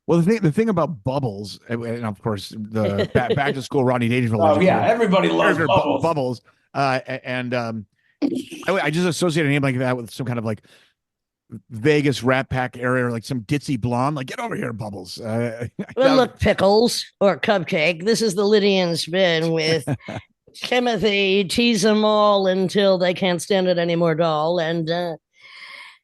Well, the thing about bubbles, and of course the back to school Rodney Dangerfield Oh legend yeah, everybody loves character bubbles. Bubbles, and I just associate a name like that with some kind of like Vegas Rat Pack area, or like some ditzy blonde. Like, get over here, Bubbles. Well, That look, Pickles or Cupcake, this is the Lydian spin with Timothy. Tease them all until they can't stand it anymore, doll. And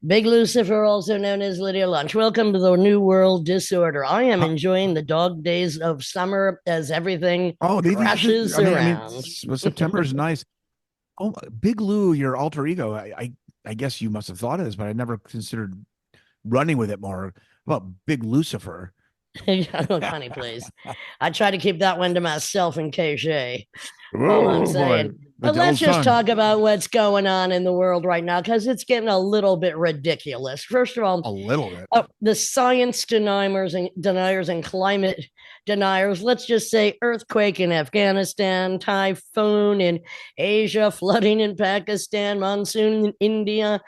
Big Lucifer, also known as Lydia Lunch. Welcome to the New World Disorder. I am enjoying the dog days of summer as everything oh, crashes I mean, around. September is nice. Oh, Big Lou, your alter ego. I guess you must have thought of this, but I never considered running with it more. About Big Lucifer. Look, honey, please. I try to keep that one to myself in case, all I'm Oh boy, saying. But the let's old just song. talk about what's going on in the world right now because it's getting a little bit ridiculous. First of all, A little bit. the science deniers and climate deniers, let's just say earthquake in Afghanistan, typhoon in Asia, flooding in Pakistan, monsoon in India,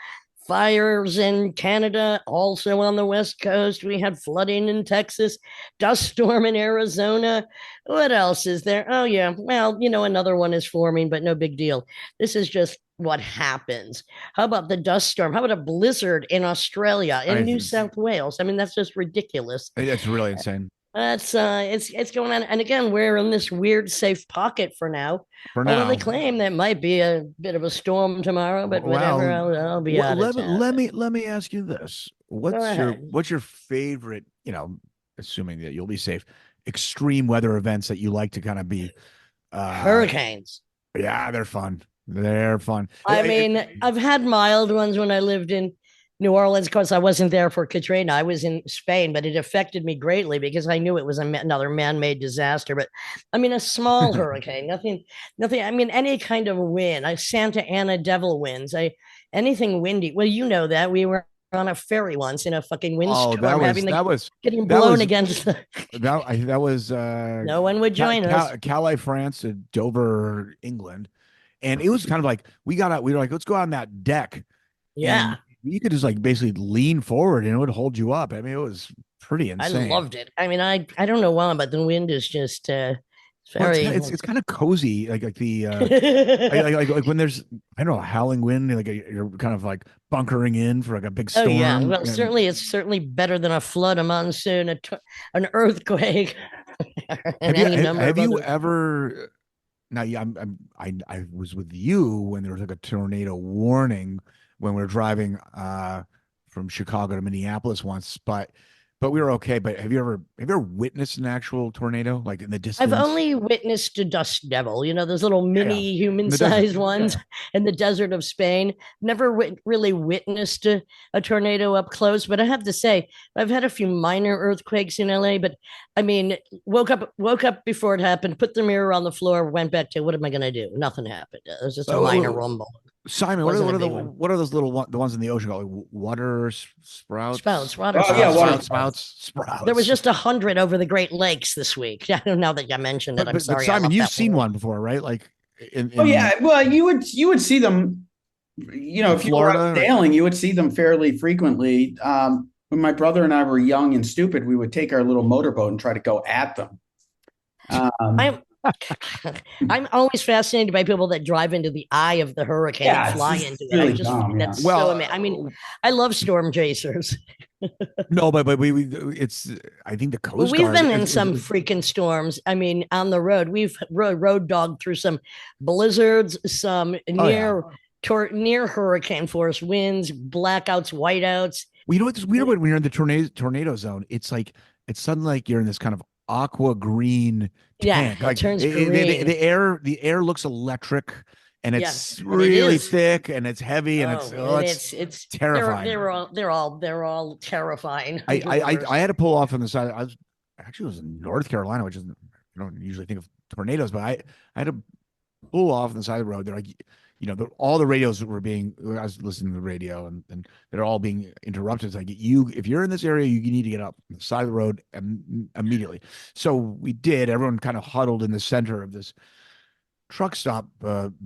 fires in Canada, also on the West Coast. We had flooding in Texas, dust storm in Arizona. What else is there? Oh, yeah. Well, another one is forming, but no big deal. This is just what happens. How about the dust storm? How about a blizzard in Australia, I, in New it's, South Wales? I mean, that's just ridiculous. it's really insane. That's it's going on, and again, we're in this weird safe pocket for now. For Although they now. claim there might be a bit of a storm tomorrow, but whatever, Well, I'll be out of town. let me ask you this: Go ahead. what's your favorite? Assuming that you'll be safe, extreme weather events that you like to kind of be. Uh, Hurricanes. yeah, they're fun. They're fun. I mean, I've had mild ones when I lived in New Orleans. Of course, I wasn't there for Katrina. I was in Spain, but it affected me greatly because I knew it was another man-made disaster. But I mean, a small hurricane, nothing. I mean, any kind of wind. Santa Ana devil winds. Anything windy. Well, you know that we were on a ferry once in a fucking oh, windstorm, getting that blown was against the. that was No one would join us. Calais, France, to Dover, England, and it was kind of like we got out. We were like, let's go on that deck, and Yeah, you could just like basically lean forward and it would hold you up. I mean, it was pretty I insane. loved it. I mean, I don't know why, but the wind is just Well, very. it's kind of cozy, like the like when there's, I don't know, a howling wind, like you're kind of like bunkering in for like a big Oh yeah, storm. well, And certainly it's certainly better than a flood, a monsoon, an earthquake, and any number have of you other. ever? Now, yeah, I was with you when there was like a tornado warning when we were driving from Chicago to Minneapolis once, but we were okay. But have you ever witnessed an actual tornado like in the I've distance? only witnessed a dust devil, those little Yeah, yeah, mini in the desert. human-sized ones in the desert of Spain. Never really witnessed a tornado up close, but I have to say I've had a few minor earthquakes in LA. But I mean, woke up before it happened, put the mirror on the floor, went back to what am I going to do? Nothing happened. It was just a minor Oh, rumble. Simon, Wasn't a big one. what are those the ones in the ocean called? Like water Spouts, sprouts, water Oh yeah, spouts. water Yeah, spouts. there was sprouts. just 100 over the Great Lakes this week. Now that you mentioned it, I'm But sorry. I Simon, left you've that seen one. one before, right? Like Oh in yeah, well you would see them. in If you were out Florida. Like, sailing, you would see them fairly frequently. When my brother and I were young and stupid, we would take our little motorboat and try to go at them. Um, I'm I'm always fascinated by people that drive into the eye of the hurricane and yeah, it's fly just into it. I really just dumb. Yeah. that's so amazing. I mean, well, I love storm chasers. no, but we it's, I think the Well, Coast we've Guard been in some freaking storms. I mean, on the road, we've road dogged through some blizzards, some oh yeah. near hurricane force winds, blackouts, whiteouts. Well, you know what's weird when you're in the tornado zone? It's like it's suddenly like you're in this kind of aqua green Yeah, tank. it Like turns green. the air looks electric, and Yes, it's and it really is. thick and it's heavy and Oh, and it's it's terrifying. they're all terrifying the I worst. had to pull off on the side. I was in North Carolina, which is, you don't usually think of tornadoes, but I had to pull off on the side of the road. They're like, all the radios were being. I was listening to the radio, and they're all being interrupted. It's like, if you're in this area, you need to get up on the side of the road immediately. So we did. Everyone kind of huddled in the center of this truck stop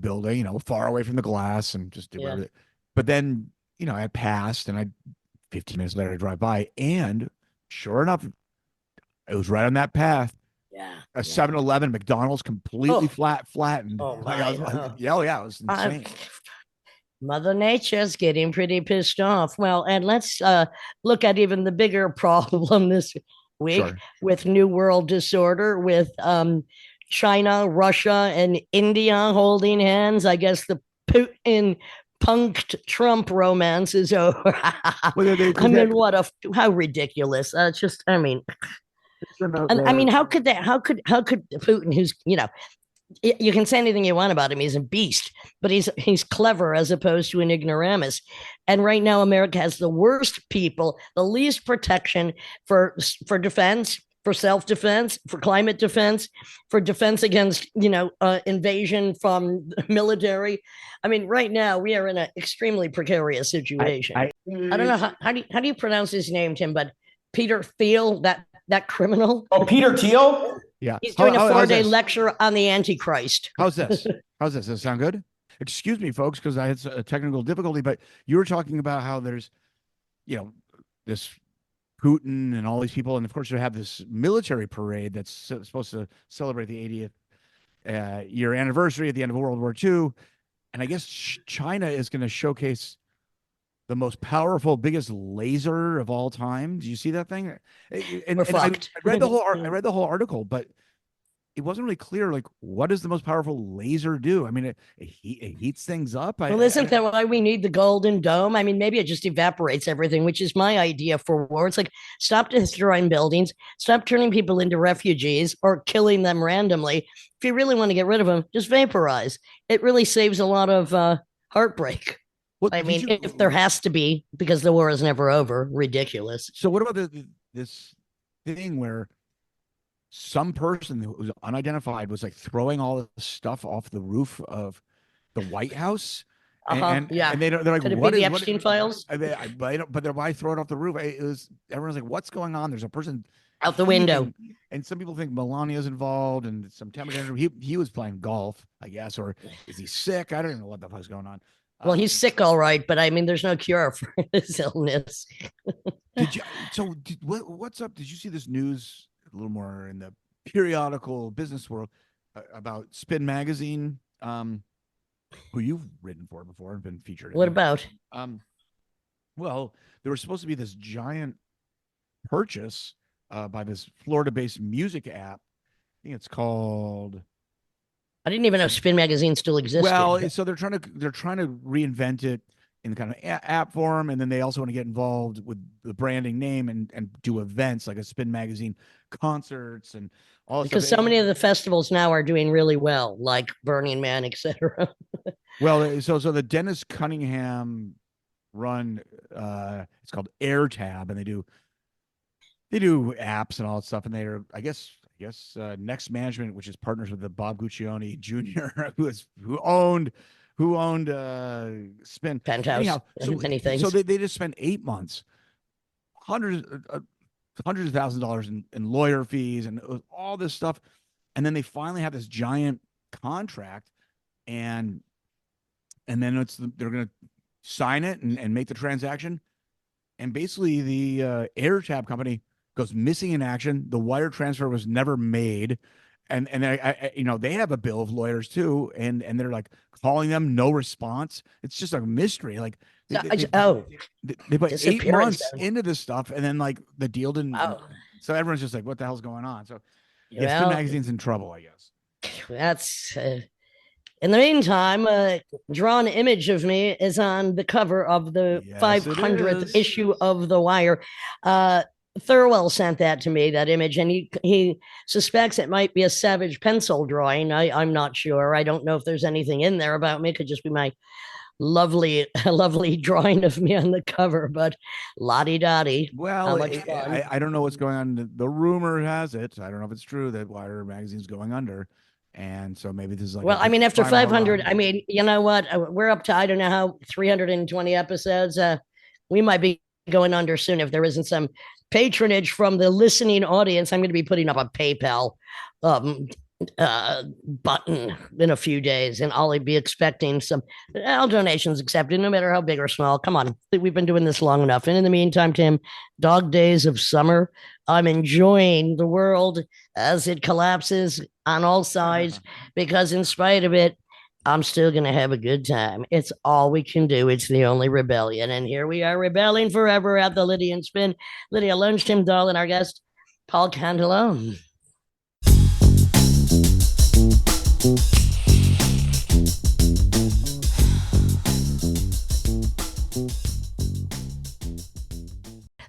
building, far away from the glass, and just did Yeah. whatever. But then, I passed, and 15 minutes later, I drive by, and sure enough, It was right on that path. Yeah. A 7-Eleven, McDonald's completely Oh. flattened. Oh Like, I was my. like, yeah, it was insane. Mother Nature's getting pretty pissed off. Well, and let's look at even the bigger problem this week Sure. with New World Disorder, with China, Russia, and India holding hands. I guess the Putin punked Trump romance is over. Well, I mean, how ridiculous. It's just, I mean, and I mean, how could Putin, who's, you can say anything you want about him. He's a beast, but he's clever as opposed to an ignoramus. And right now, America has the worst people, the least protection for defense, for self-defense, for climate defense, for defense against invasion from the military. I mean, right now we are in an extremely precarious situation. I don't know how do you pronounce his name, Tim, but Peter Thiel, that criminal. Oh, Peter Thiel? Yeah. He's doing a 4-day lecture on the Antichrist. How's this? Does it sound good? Excuse me, folks, because I had a technical difficulty, but you were talking about how there's, this Putin and all these people. And of course, you have this military parade that's supposed to celebrate the 80th year anniversary at the end of World War II. And I guess China is going to showcase the most powerful, biggest laser of all time. Do you see that thing? And I read the whole article, but it wasn't really clear, like, what does the most powerful laser do? I mean, it heats things up. Well, isn't that why we need the Golden Dome? I mean, maybe it just evaporates everything, which is my idea for war. It's like, stop destroying buildings, stop turning people into refugees or killing them randomly. If you really want to get rid of them, just vaporize. It really saves a lot of heartbreak. I mean, if there has to be, because the war is never over, ridiculous. So what about this thing where some person who was unidentified was like throwing all the stuff off the roof of the White House? And they're like, could it be the Epstein files? But why throw it off the roof? Everyone's like, what's going on? There's a person out the window. And some people think Melania's involved, and some he was playing golf, I guess, or is he sick? I don't even know what the fuck's going on. Well, he's sick, all right, but I mean, there's no cure for his illness. What's up? Did you see this news a little more in the periodical business world about Spin Magazine, who you've written for before and been featured in? What about? Well, there was supposed to be this giant purchase by this Florida-based music app. I think it's called... I didn't even know Spin Magazine still existed. Well, so they're trying to reinvent it in kind of app form, and then they also want to get involved with the branding name and do events like a Spin Magazine concerts and all. Because so many of the festivals now are doing really well, like Burning Man, etc. Well, so the Dennis Cunningham run, it's called AirTab, and they do apps and all that stuff, and they're I guess Next Management, which is partners with the Bob Guccione Jr., who owned Spin Penthouse. Anyhow, many things. So they just spent 8 months, hundreds of thousands of dollars in lawyer fees and all this stuff, and then they finally have this giant contract, and then they're going to sign it and make the transaction, and basically the AirTab company goes missing in action. The wire transfer was never made. And they have a bill of lawyers too. And they're like calling them, no response. It's just a mystery. Like they put 8 months into this stuff, and then like the deal didn't. So everyone's just like, what the hell's going on? So Spin Magazine's in trouble, I guess. That's in the meantime, a drawn image of me is on the cover of the 500th issue of The Wire. Thurwell sent that to me, that image, and he suspects it might be a Savage pencil drawing. I'm not sure. I don't know if there's anything in there about me. It could just be my lovely drawing of me on the cover, but lottie-dottie. Well, I don't know what's going on. The rumor has it, I don't know if it's true, that Wire Magazine's going under. And so maybe this is like... Well, I mean, after 500, I mean, you know what? We're up to, I don't know how, 320 episodes. We might be going under soon if there isn't some patronage from the listening audience. I'm going to be putting up a PayPal button in a few days, and I'll be expecting some all donations accepted, no matter how big or small. Come on, we've been doing this long enough. And in the meantime, Tim, dog days of summer, I'm enjoying the world as it collapses on all sides, because in spite of it, I'm still going to have a good time. It's all we can do. It's the only rebellion. And here we are rebelling forever at the Lydian Spin. Lydia Lunch, Tim Dahl, and our guest, Paul Cantelon.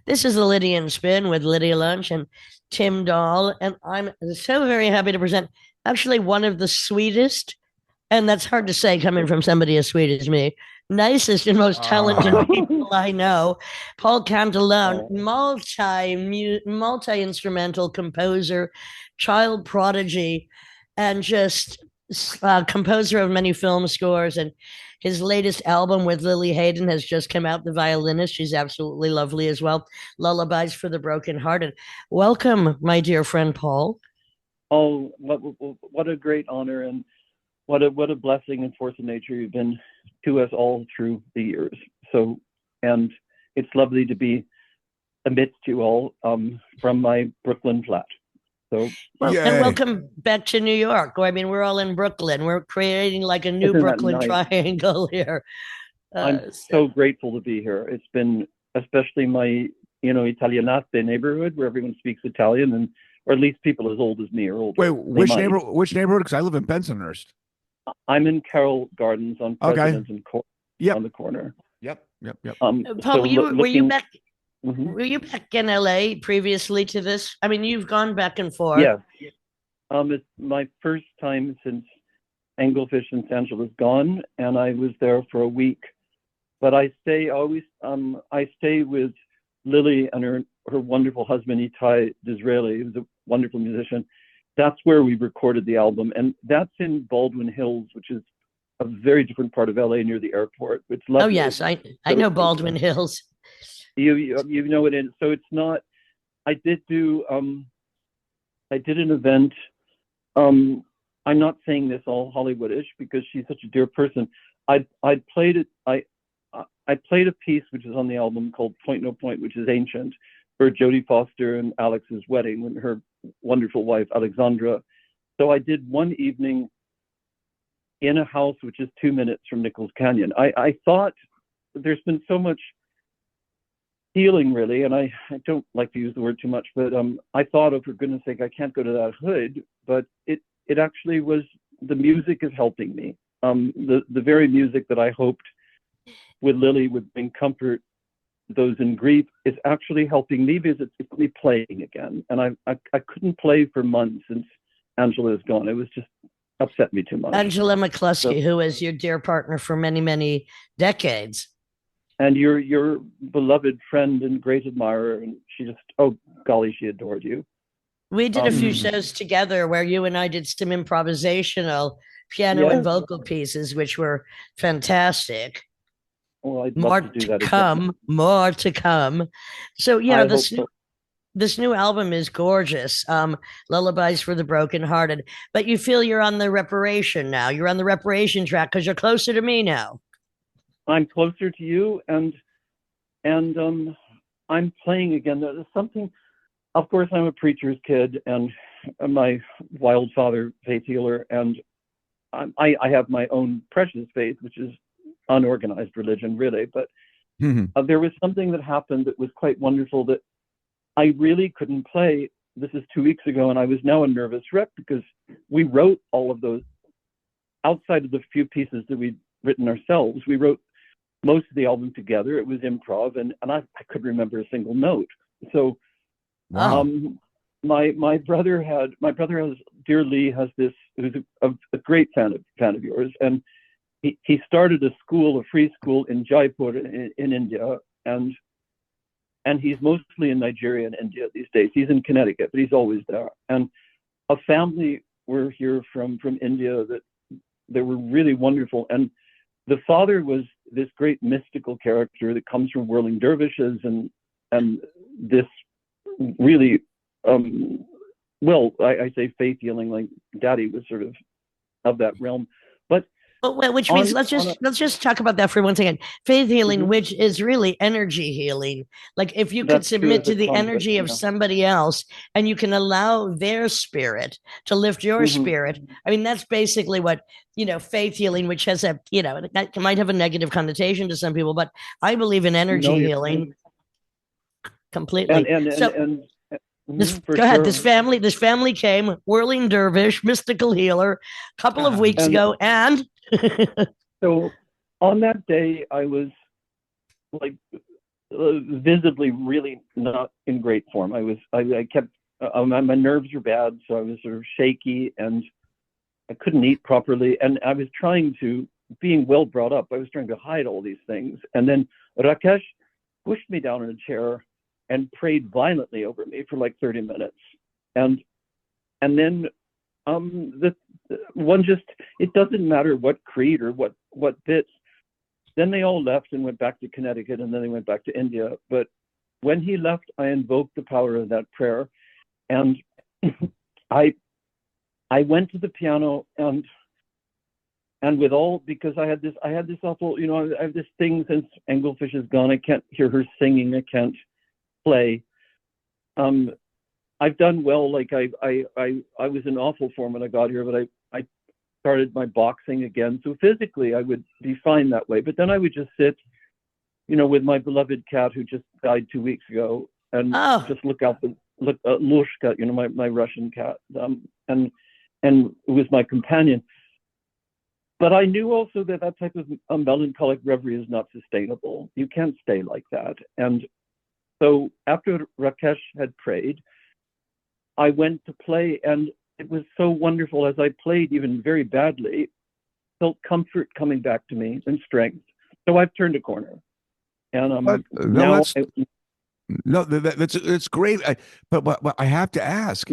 This is the Lydian Spin with Lydia Lunch and Tim Dahl, and I'm so very happy to present actually one of the sweetest, and that's hard to say coming from somebody as sweet as me, nicest and most talented people I know, Paul Cantelon, multi-instrumental composer, child prodigy, and just composer of many film scores. And his latest album with Lily Hayden has just come out, The Violinist. She's absolutely lovely as well. Lullabies for the Brokenhearted. Welcome, my dear friend Paul. Oh, what a great honor, and what a blessing and force of nature you've been to us all through the years. So, and it's lovely to be amidst you all from my Brooklyn flat. So, well, and welcome back to New York. I mean, we're all in Brooklyn. We're creating like a new Brooklyn triangle here. I'm so grateful to be here. It's been especially my, Italianate neighborhood where everyone speaks Italian, and or at least people as old as me are older. Wait, which neighborhood? Because I live in Bensonhurst. I'm in Carroll Gardens on President's and on the corner. Yep. Paul, so were you back? Mm-hmm. Were you back in LA previously to this? I mean, you've gone back and forth. Yeah. It's my first time since Anglefish and Sanjola's gone, and I was there for a week. But I stay with Lily and her wonderful husband Itai Disraeli, who's a wonderful musician. That's where we recorded the album, and that's in Baldwin Hills, which is a very different part of LA near the airport. It's lovely. Oh yes, I know Baldwin Hills. You know it is. So it's not. I did an event. I'm not saying this all Hollywoodish because she's such a dear person. I played it. I played a piece which is on the album called Point No Point, which is ancient, for Jodie Foster and Alex's wedding when her wonderful wife Alexandra. So I did one evening in a house which is 2 minutes from Nichols Canyon. I thought there's been so much healing, really, and I don't like to use the word too much, but I thought, oh, for goodness sake, I can't go to that hood. But it actually was, the music is helping me. The very music that I hoped with Lily would bring comfort those in grief is actually helping me, because it's me playing again. And I couldn't play for months since Angela is gone. It was just upset me too much. Angela McCluskey, who is your dear partner for many, many decades. And your beloved friend and great admirer, and she just, oh golly, she adored you. We did a few shows together where you and I did some improvisational piano and vocal pieces, which were fantastic. Well, I'd love to do that again. More to come. So yeah, this new album is gorgeous. Lullabies for the Brokenhearted. But you feel you're on the reparation now. You're on the reparation track because you're closer to me now. I'm closer to you, and I'm playing again. There's something, of course, I'm a preacher's kid, and my wild father, faith healer, and I have my own precious faith, which is unorganized religion, really. But there was something that happened that was quite wonderful that I really couldn't play. This is 2 weeks ago, and I was now a nervous wreck because we wrote all of those outside of the few pieces that we'd written ourselves. We wrote most of the album together. It was improv, and I couldn't remember a single note. So wow. My brother has, dear Lee has this, who's a great fan of yours, and he started a free school in Jaipur in India, and he's mostly in Nigeria and India these days. He's in Connecticut, but he's always there. And a family were here from India that they were really wonderful. And the father was this great mystical character that comes from whirling dervishes and this really well, I say faith healing, like Daddy was sort of that realm. But which means let's just talk about that for 1 second. Faith healing, Mhm. which is really energy healing. Like if you could That's true submit as to a the conduit, energy of yeah. somebody else, and you can allow their spirit to lift your Mhm. spirit. I mean, that's basically what, faith healing, which has it might have a negative connotation to some people, but I believe in energy No, you're healing completely. for Go ahead. sure. This family came, whirling dervish, mystical healer, a couple of weeks And- ago, and So on that day, I was like visibly really not in great form. I kept my nerves were bad, so I was sort of shaky and I couldn't eat properly. And I was being well brought up, I was trying to hide all these things. And then Rakesh pushed me down in a chair and prayed violently over me for like 30 minutes. And then it doesn't matter what creed or what bits. Then they all left and went back to Connecticut, and then they went back to India. But when he left, I invoked the power of that prayer, and I went to the piano and because I had this awful, I have this thing since Engelfish is gone. I can't hear her singing. I can't play. I've done well. Like I was in awful form when I got here, but I started my boxing again. So physically I would be fine that way. But then I would just sit, with my beloved cat who just died 2 weeks ago, and just look Lushka, my Russian cat, and it was my companion. But I knew also that type of melancholic reverie is not sustainable. You can't stay like that. And so after Rakesh had prayed, I went to play, and it was so wonderful. As I played, even very badly, felt comfort coming back to me and strength. So I've turned a corner, and that's great. But I have to ask.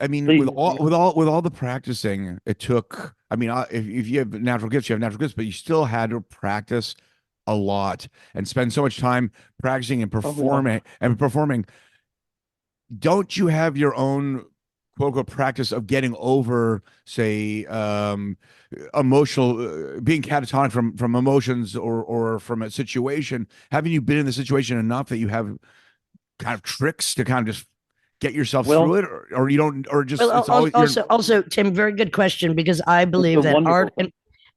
I mean, Please. with all the practicing it took. I mean, if you have natural gifts, you have natural gifts, but you still had to practice a lot and spend so much time practicing and performing. Don't you have your own quote practice of getting over, say, emotional, being catatonic from emotions or from a situation? Haven't you been in the situation enough that you have kind of tricks to kind of just get yourself through it, or you don't, or just also Tim, very good question, because I believe that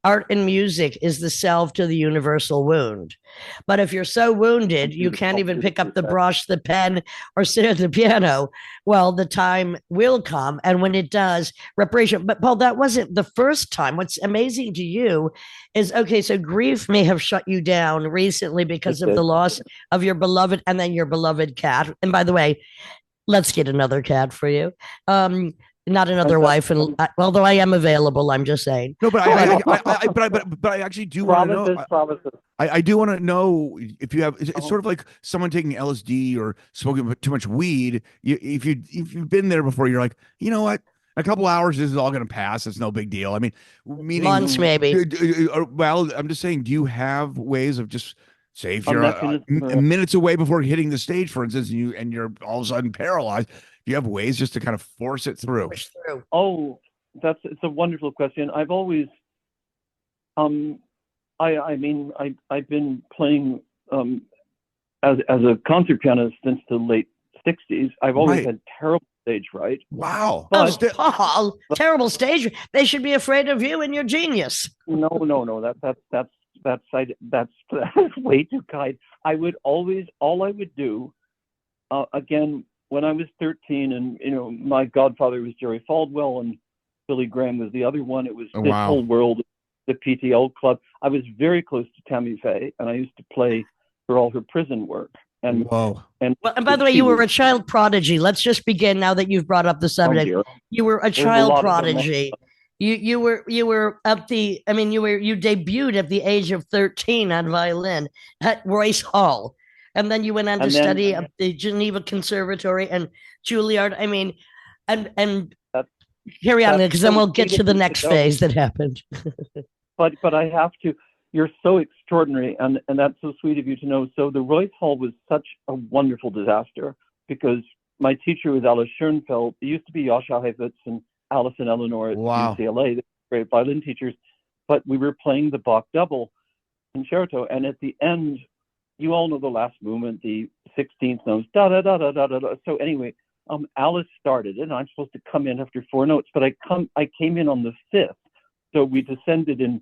art and music is the salve to the universal wound. But if you're so wounded you can't even pick up the brush, the pen, or sit at the piano, well, the time will come, and when it does, reparation. But Paul, that wasn't the first time. What's amazing to you is, okay, so grief may have shut you down recently because of the loss of your beloved, and then your beloved cat. And by the way, let's get another cat for you. Not another wife, and although I am available, I'm just saying. No, but I actually do want to know. I do want to know if you have. It's sort of like someone taking LSD or smoking too much weed. If you've been there before, you're like, you know what? A couple hours, this is all going to pass. It's no big deal. I mean, meaning months maybe. Well, I'm just saying. Do you have ways of just, say, if you're minutes away before hitting the stage, for instance, and you're all of a sudden paralyzed? Do you have ways just to kind of force it through? Oh, it's a wonderful question. I've always, I've been playing as a concert pianist since the late '60s. I've always had terrible stage fright. Wow. Paul, terrible stage. They should be afraid of you and your genius. No. That's way too kind. All I would do, again, when I was 13, and my godfather was Jerry Falwell, and Billy Graham was the other one. It was this whole world, the PTL club. I was very close to Tammy Faye, and I used to play for all her prison work. And and by the way, you were a child prodigy. Let's just begin now that you've brought up the subject. You were a child prodigy. You debuted at the age of 13 on violin at Royce Hall. And then you went on to study at the Geneva Conservatory and Juilliard. I mean, and carry on, because then we'll get to the next phase that happened. but I have to. You're so extraordinary, and that's so sweet of you to know. So the Royce Hall was such a wonderful disaster, because my teacher was Alice Schoenfeld. It used to be Yasha Heifetz and Alice and Eleanor at Wow. UCLA. They were great violin teachers. But we were playing the Bach double concerto, and at the end, you all know the last movement, the 16th notes, da da da da da da da. So anyway, Alice started it, and I'm supposed to come in after 4 notes, but I came in on the 5th, so we descended in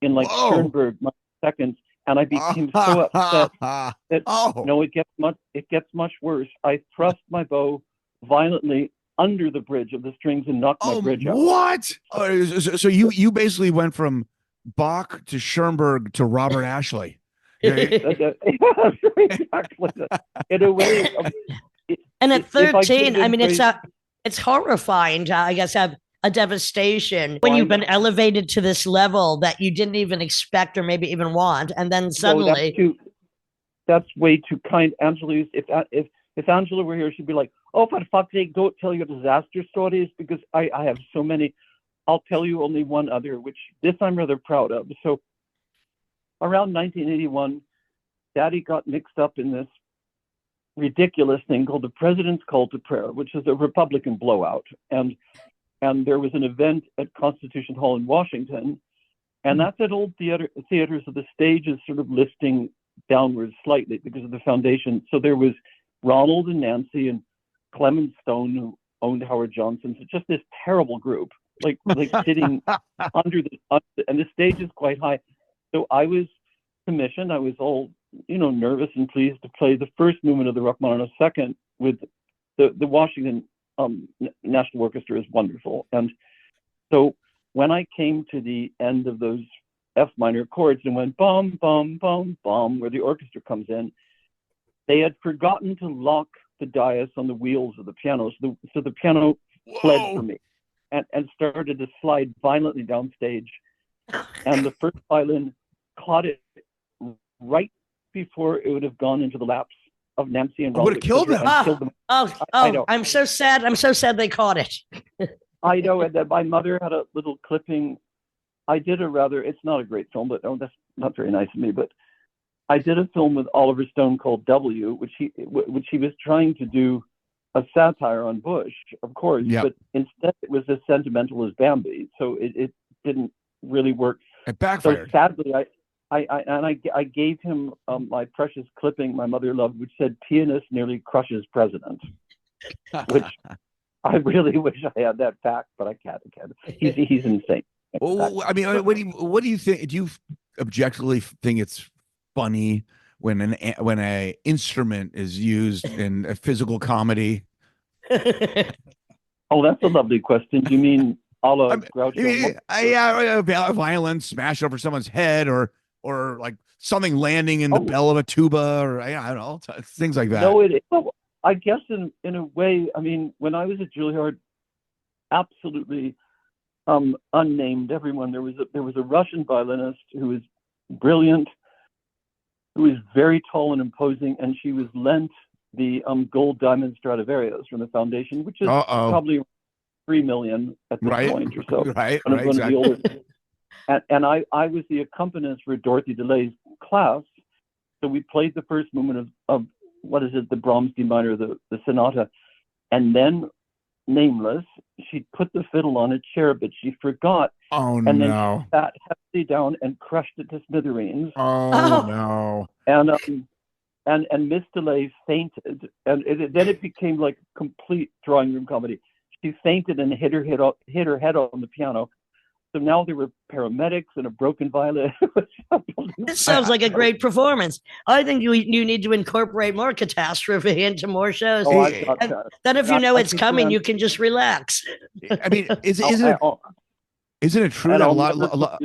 like Whoa. Schoenberg seconds, and I became so upset that Oh. no, it gets much worse. I thrust my bow violently under the bridge of the strings and knocked my bridge out. What? So you basically went from Bach to Schoenberg to Robert Ashley. Exactly. In a way, And at if I could've 13, I been mean, raised- it's horrifying to, I guess, have a devastation when you've been elevated to this level that you didn't even expect or maybe even want, and then suddenly. No, that's way too kind, Angela. If Angela were here, she'd be like, "Oh, for fuck's sake, don't tell your disaster stories," because I have so many. I'll tell you only one other, which this I'm rather proud of. So around 1981, Daddy got mixed up in this ridiculous thing called the President's Call to Prayer, which is a Republican blowout. And there was an event at Constitution Hall in Washington, and that's at old theater, so the stage is sort of lifting downwards slightly because of the foundation. So there was Ronald and Nancy and Clement Stone, who owned Howard Johnson. So just this terrible group, like sitting under and the stage is quite high. So I was commissioned. I was all, nervous and pleased to play the first movement of the Rachmaninoff second with the Washington National Orchestra is wonderful. And so when I came to the end of those F minor chords and went bum, bum, bum, bum, where the orchestra comes in, they had forgotten to lock the dais on the wheels of the piano. So the piano fled from me and started to slide violently downstage. And the first violin caught it right before it would have gone into the laps of Nancy and Ronald. Would have killed them. I know. I'm so sad. I'm so sad they caught it. I know, and that my mother had a little clipping. I did it's not a great film, but that's not very nice of me, but I did a film with Oliver Stone called W, which he was trying to do a satire on Bush, of course, but instead it was as sentimental as Bambi, so it didn't really work. It backfired. So sadly, I gave him my precious clipping my mother loved, which said "Pianist nearly crushes president," which I really wish I had that fact, but I can't. He's insane. Well, I mean, what do you think? Do you objectively think it's funny when an instrument is used in a physical comedy? Oh, that's a lovely question. Do you mean a la Groucho? A violin smash over someone's head, or like something landing in the bell of a tuba, or I don't know, things like that. No, I guess in a way, I mean, when I was at Juilliard, absolutely unnamed everyone. There was a Russian violinist who was brilliant, who was very tall and imposing, and she was lent the gold diamond Stradivarius from the foundation, which is probably $3 million at this point or so. Right, exactly. And I was the accompanist for Dorothy DeLay's class, so we played the first movement of what is it, the Brahms D minor, the sonata, and then Nameless, she put the fiddle on a chair, but she forgot. Oh, and then she sat heavily down and crushed it to smithereens. No. And Miss DeLay fainted, and then it became like complete drawing room comedy. She fainted and hit her head on the piano. So now there were paramedics and a broken violin. This sounds like a great performance. I think you need to incorporate more catastrophe into more shows. Then if you know it's coming, you can just relax. I mean, isn't it true that a lot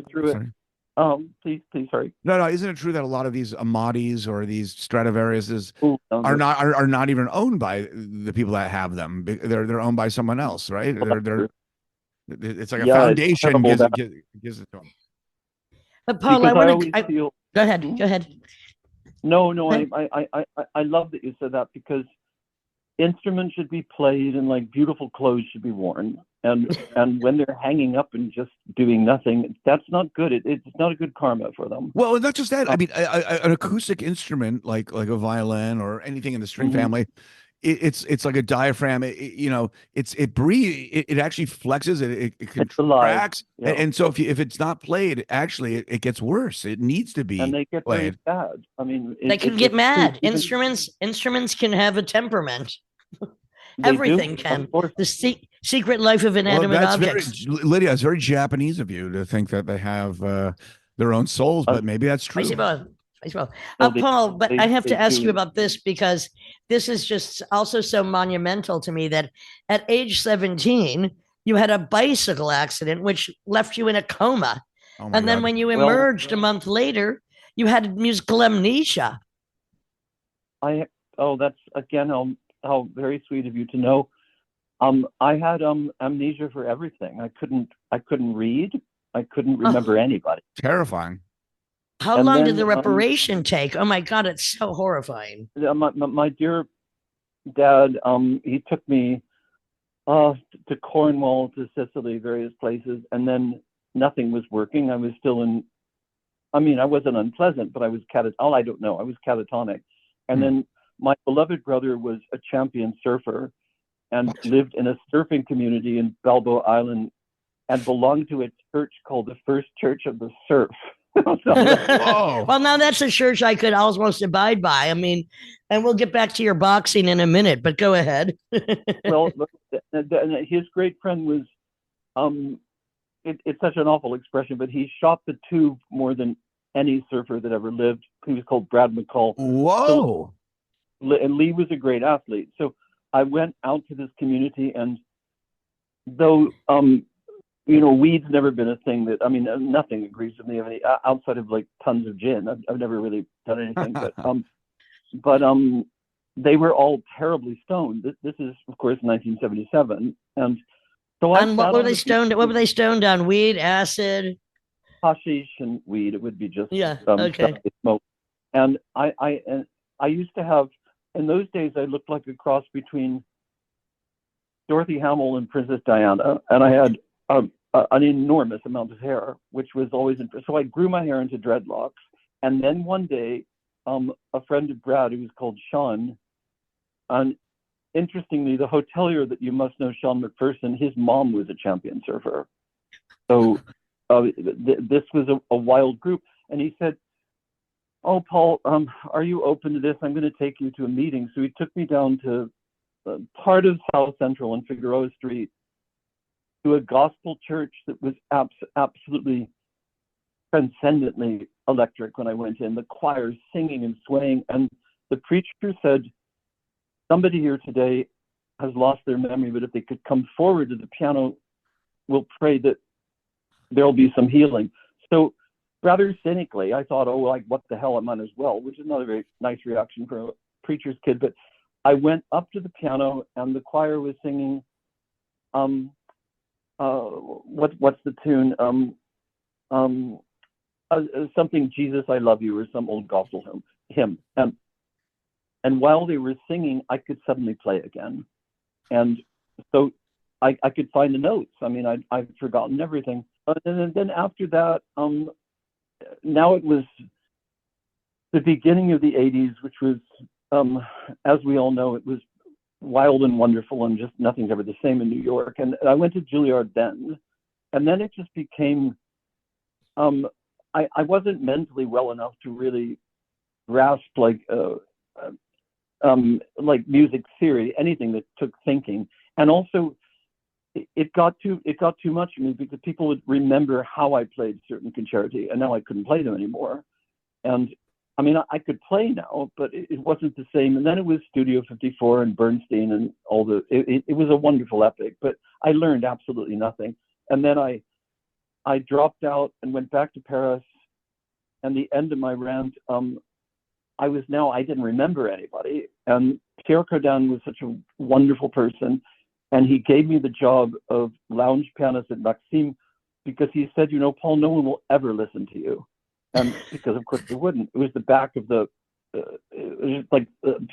please, sorry. No, isn't it true that a lot of these Amadis or these Stradivariuses are not even owned by the people that have them? They're owned by someone else, right? It's like a foundation gives it to them. But Paul, go ahead. No, I love that you said that, because instruments should be played and like beautiful clothes should be worn. And when they're hanging up and just doing nothing, that's not good. It's not a good karma for them. Well, not just that. I mean, an acoustic instrument like a violin or anything in the string family it's like a diaphragm. It breathes. It actually flexes. It It's alive. contracts. Yeah. And so if it's not played, actually it gets worse. It needs to be And they get very played. sad. I mean, They can get it's mad. even- Instruments can have a temperament. they do, Everything can. of course. The secret life of Well, inanimate that's objects. Lydia. It's very Japanese of you to think that they have their own souls, but maybe that's true. I see both. I see both. No, Paul, but I have to they ask do. you about this because this is just also so monumental to me that at age 17, you had a bicycle accident which left you in a coma. Oh my And then God. when you emerged a month later, you had musical amnesia. That's again how very sweet of you to know. I had amnesia for everything. I couldn't read. I couldn't remember anybody. Terrifying. How And long then, did the reparation take? Oh my God, it's so horrifying. My dear dad, he took me to Cornwall, to Sicily, various places, and then nothing was working. I was still in. I mean, I wasn't unpleasant, but I was I don't know. I was catatonic, and then my beloved brother was a champion surfer, and lived in a surfing community in Balboa Island, and belonged to a church called the First Church of the Surf. Whoa. Well, now that's a church I could almost abide by. I mean, and we'll get back to your boxing in a minute, but go ahead. Well, his great friend was, it's such an awful expression, but he shot the tube more than any surfer that ever lived. He was called Brad McCall. Whoa. And Lee was a great athlete. So I went out to this community, and though, weed's never been a thing that, I mean, nothing agrees with me outside of like tons of gin. I've never really done anything, but they were all terribly stoned. This is, of course, 1977, and so and what were they stoned? What were they stoned on? Weed, acid, hashish, and weed. It would be just okay. stuff they smoke. And I used to have, in those days, I looked like a cross between Dorothy Hamill and Princess Diana, and I had an enormous amount of hair, which was always so I grew my hair into dreadlocks. And then one day, a friend of Brad, who was called Sean, and interestingly, the hotelier that you must know, Sean McPherson, his mom was a champion surfer. So this was a wild group. And he said, "Oh, Paul, are you open to this? I'm going to take you to a meeting." So he took me down to part of South Central on Figueroa Street, to a gospel church that was absolutely transcendently electric when I went in. The choir singing and swaying, and the preacher said, "Somebody here today has lost their memory, but if they could come forward to the piano, we'll pray that there'll be some healing." So rather cynically, I thought, what the hell, I might as well, which is not a very nice reaction for a preacher's kid. But I went up to the piano, and the choir was singing, what's the tune? Something, "Jesus, I Love You," or some old gospel hymn. And while they were singing, I could suddenly play again. And so I could find the notes. I mean, I'd forgotten everything. And then after that, now it was the beginning of the 80s, which was, as we all know, it was wild and wonderful, and just nothing's ever the same in New York. And I went to Juilliard then, and then it just became, I wasn't mentally well enough to really grasp like music theory, anything that took thinking. And also it got too much for me, because people would remember how I played certain concerti, and now I couldn't play them anymore. And I mean, I could play now, but it wasn't the same. And then it was Studio 54 and Bernstein and all it was a wonderful epic, but I learned absolutely nothing. And then I dropped out and went back to Paris. And the end of my rant, I didn't remember anybody. And Pierre Cardin was such a wonderful person. And he gave me the job of lounge pianist at Maxime, because he said, "Paul, no one will ever listen to you." And because of course they wouldn't. It was the back of the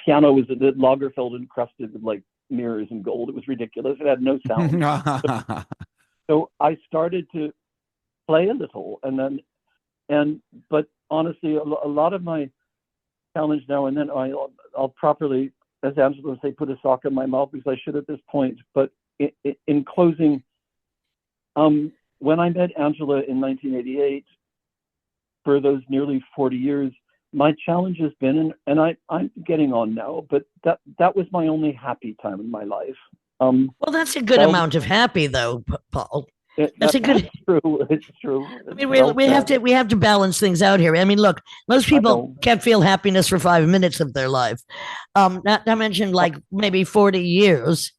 piano was the Lagerfeld encrusted with like mirrors and gold. It was ridiculous. It had no sound. So I started to play a little, but honestly, a lot of my challenge now and then, I'll properly as Angela would say, put a sock in my mouth because I should at this point. But in closing, when I met Angela in 1988, for those nearly 40 years, my challenge has been, and I'm getting on now, but that was my only happy time in my life. Well, that's a good amount of happy, though, Paul. That's a good. True. It's true. I mean, we have to balance things out here. I mean, look, most people can't feel happiness for 5 minutes of their life. Not to mention like maybe 40 years.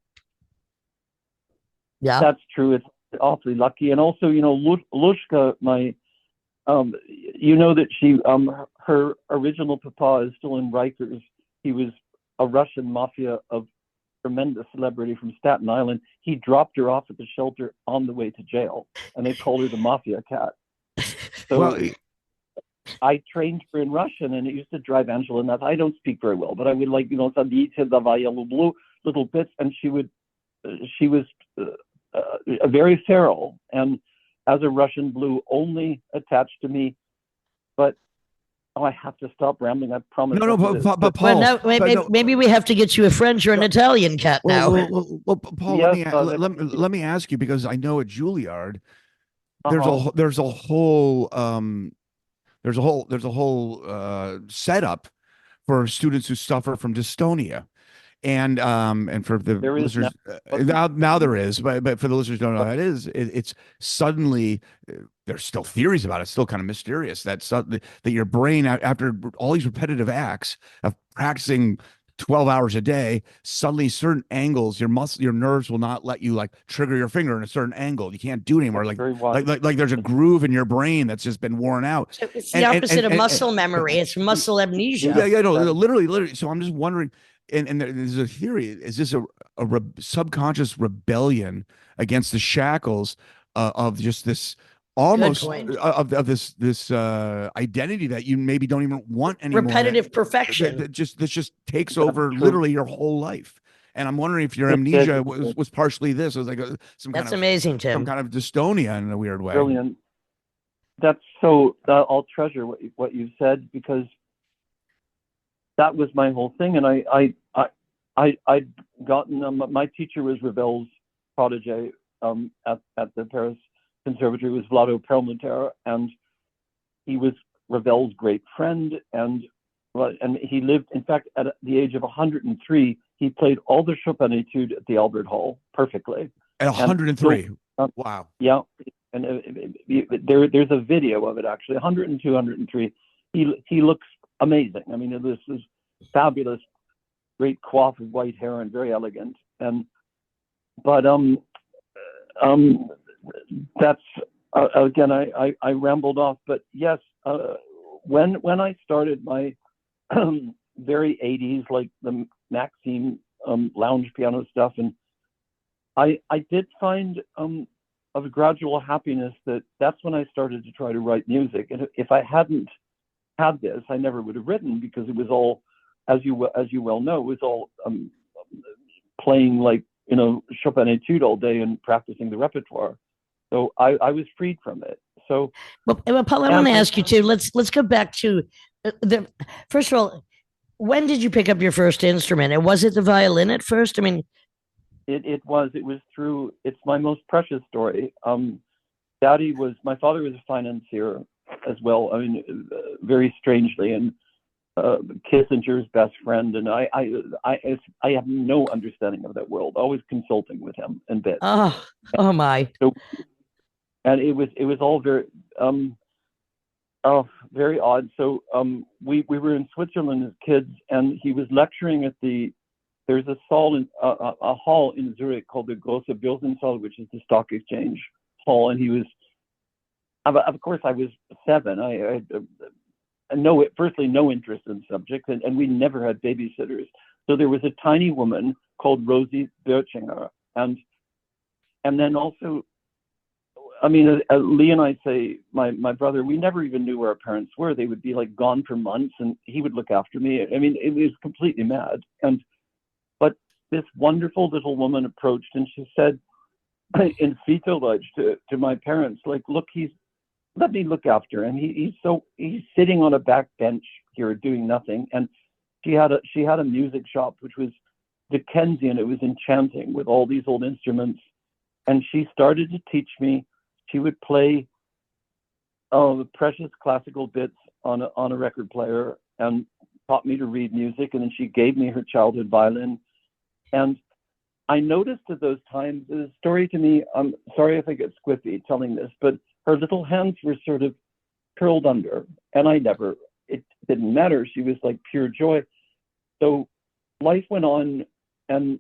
Yeah, that's true. It's awfully lucky, and also, you know, Lushka, my, you know that she, her original papa is still in Rikers. He was a Russian mafia of tremendous celebrity from Staten Island. He dropped her off at the shelter on the way to jail, and they called her the Mafia Cat. So well, I trained her in Russian, and it used to drive Angela nuts. I don't speak very well, but I would, like, you know, little bits, and she was very feral, and as a Russian blue, only attached to me. But I have to stop rambling. I promise. No, but Paul. Well, now, maybe we have to get you a French or an Italian cat now. Well, Paul, yes, let me ask you, because I know at Juilliard, there's a whole setup for students who suffer from dystonia. And for the listeners, now there is, but for the listeners who don't know how it is, it's suddenly, there's still theories about it. It's still kind of mysterious that your brain, after all these repetitive acts of practicing 12 hours a day, suddenly certain angles, your nerves will not let you like trigger your finger in a certain angle. You can't do it anymore. Like there's a groove in your brain that's just been worn out. So it's the opposite of muscle memory. It's muscle amnesia. Yeah, no, literally. So I'm just wondering. And there's a theory: is this a subconscious rebellion against the shackles of just this almost of this identity that you maybe don't even want anymore? Repetitive perfection that just takes over literally your whole life. And I'm wondering if your amnesia was partially this. It was like that's amazing, Tim. Some kind of dystonia in a weird way. Brilliant. That's so. I'll treasure what you said, because that was my whole thing. And I'd gotten, my teacher was Ravel's prodigy at the Paris Conservatory, was Vlado Perlmutter, and he was Ravel's great friend. And he lived, in fact, at the age of 103, he played all the Chopin Etudes at the Albert Hall perfectly. At 103? Wow. Yeah. And there's a video of it, actually. 102, 103. He looks amazing. I mean, this is fabulous, great coif of white hair and very elegant. But that's again, I rambled off. But yes, when I started my very 80s, like the Maxim lounge piano stuff, and I did find of gradual happiness that's when I started to try to write music. And if I hadn't had this, I never would have written, because it was all, as you well know, it was all playing, like, you know, Chopin Etude all day and practicing the repertoire. So I was freed from it. So, well, Paul, I want to ask you too. Let's go back to first of all, when did you pick up your first instrument? And was it the violin at first? I mean, it was through. It's my most precious story. My father was a financier as well. I mean, very strangely, and Kissinger's best friend, and I have no understanding of that world. Always consulting with him in bed. Oh my! So, and it was all very very odd. So we were in Switzerland as kids, and he was lecturing at there's a hall in Zurich called the Grosse Börsensaal, which is the stock exchange hall, and he was. Of course, I was 7. I had no interest in the subject, and we never had babysitters. So there was a tiny woman called Rosie Birchinger, and then also, I mean, Lee and I say, my brother, we never even knew where our parents were. They would be like gone for months, and he would look after me. I mean, it was completely mad. But this wonderful little woman approached, and she said, in Vitolich to my parents, like, look, let me look after him. He's sitting on a back bench here doing nothing. And she had a music shop which was Dickensian. It was enchanting with all these old instruments, and she started to teach me. She would play the precious classical bits on a record player, and taught me to read music. And then she gave me her childhood violin, and I noticed at those times, the story to me, I'm sorry if I get squiffy telling this, but her little hands were sort of curled under, and it didn't matter. She was like pure joy. So life went on, and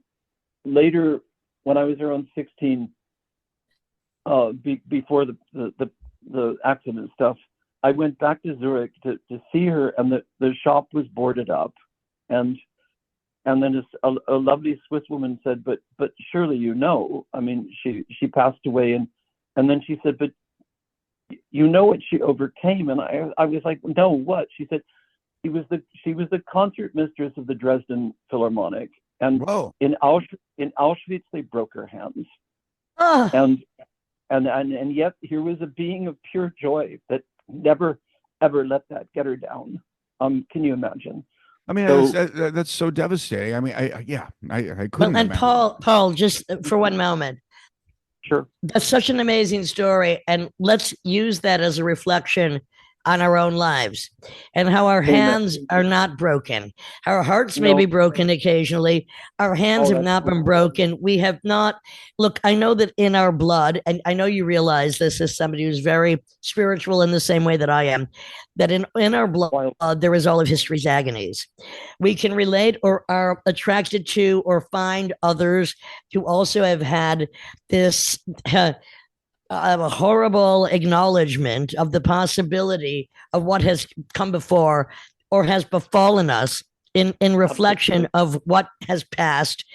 later, when I was around 16, before the accident stuff, I went back to Zurich to see her, and the shop was boarded up, and then a lovely Swiss woman said, but surely you know, I mean, she passed away, and then she said, but you know what she overcame? And I was like, no, what? She said, she was the concert mistress of the Dresden Philharmonic, and Whoa. in Auschwitz they broke her hands, and yet here was a being of pure joy that never ever let that get her down. Can you imagine? I mean, So- that's so devastating. I mean, I couldn't. Well, and imagine. Paul, just for one moment, Sure. that's such an amazing story, and let's use that as a reflection on our own lives and how our Amen. hands are not broken. Our hearts may No. be broken occasionally. Our hands Oh, have that's not been true. broken. We have not. Look, I know that in our blood, and I know you realize this as somebody who's very spiritual in the same way that I am, that in our blood, there is all of history's agonies. We can relate or are attracted to or find others who also have had this a horrible acknowledgement of the possibility of what has come before or has befallen us in reflection of what has passed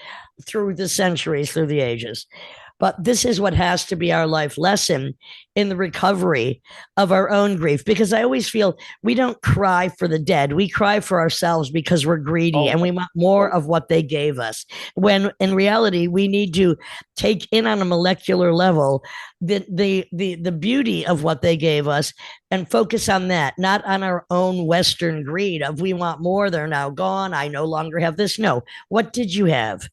through the centuries, through the ages. But this is what has to be our life lesson in the recovery of our own grief. Because I always feel we don't cry for the dead. We cry for ourselves because we're greedy and we want more of what they gave us. When in reality, we need to take in on a molecular level the beauty of what they gave us and focus on that, not on our own Western greed of we want more, they're now gone, I no longer have this. No, what did you have?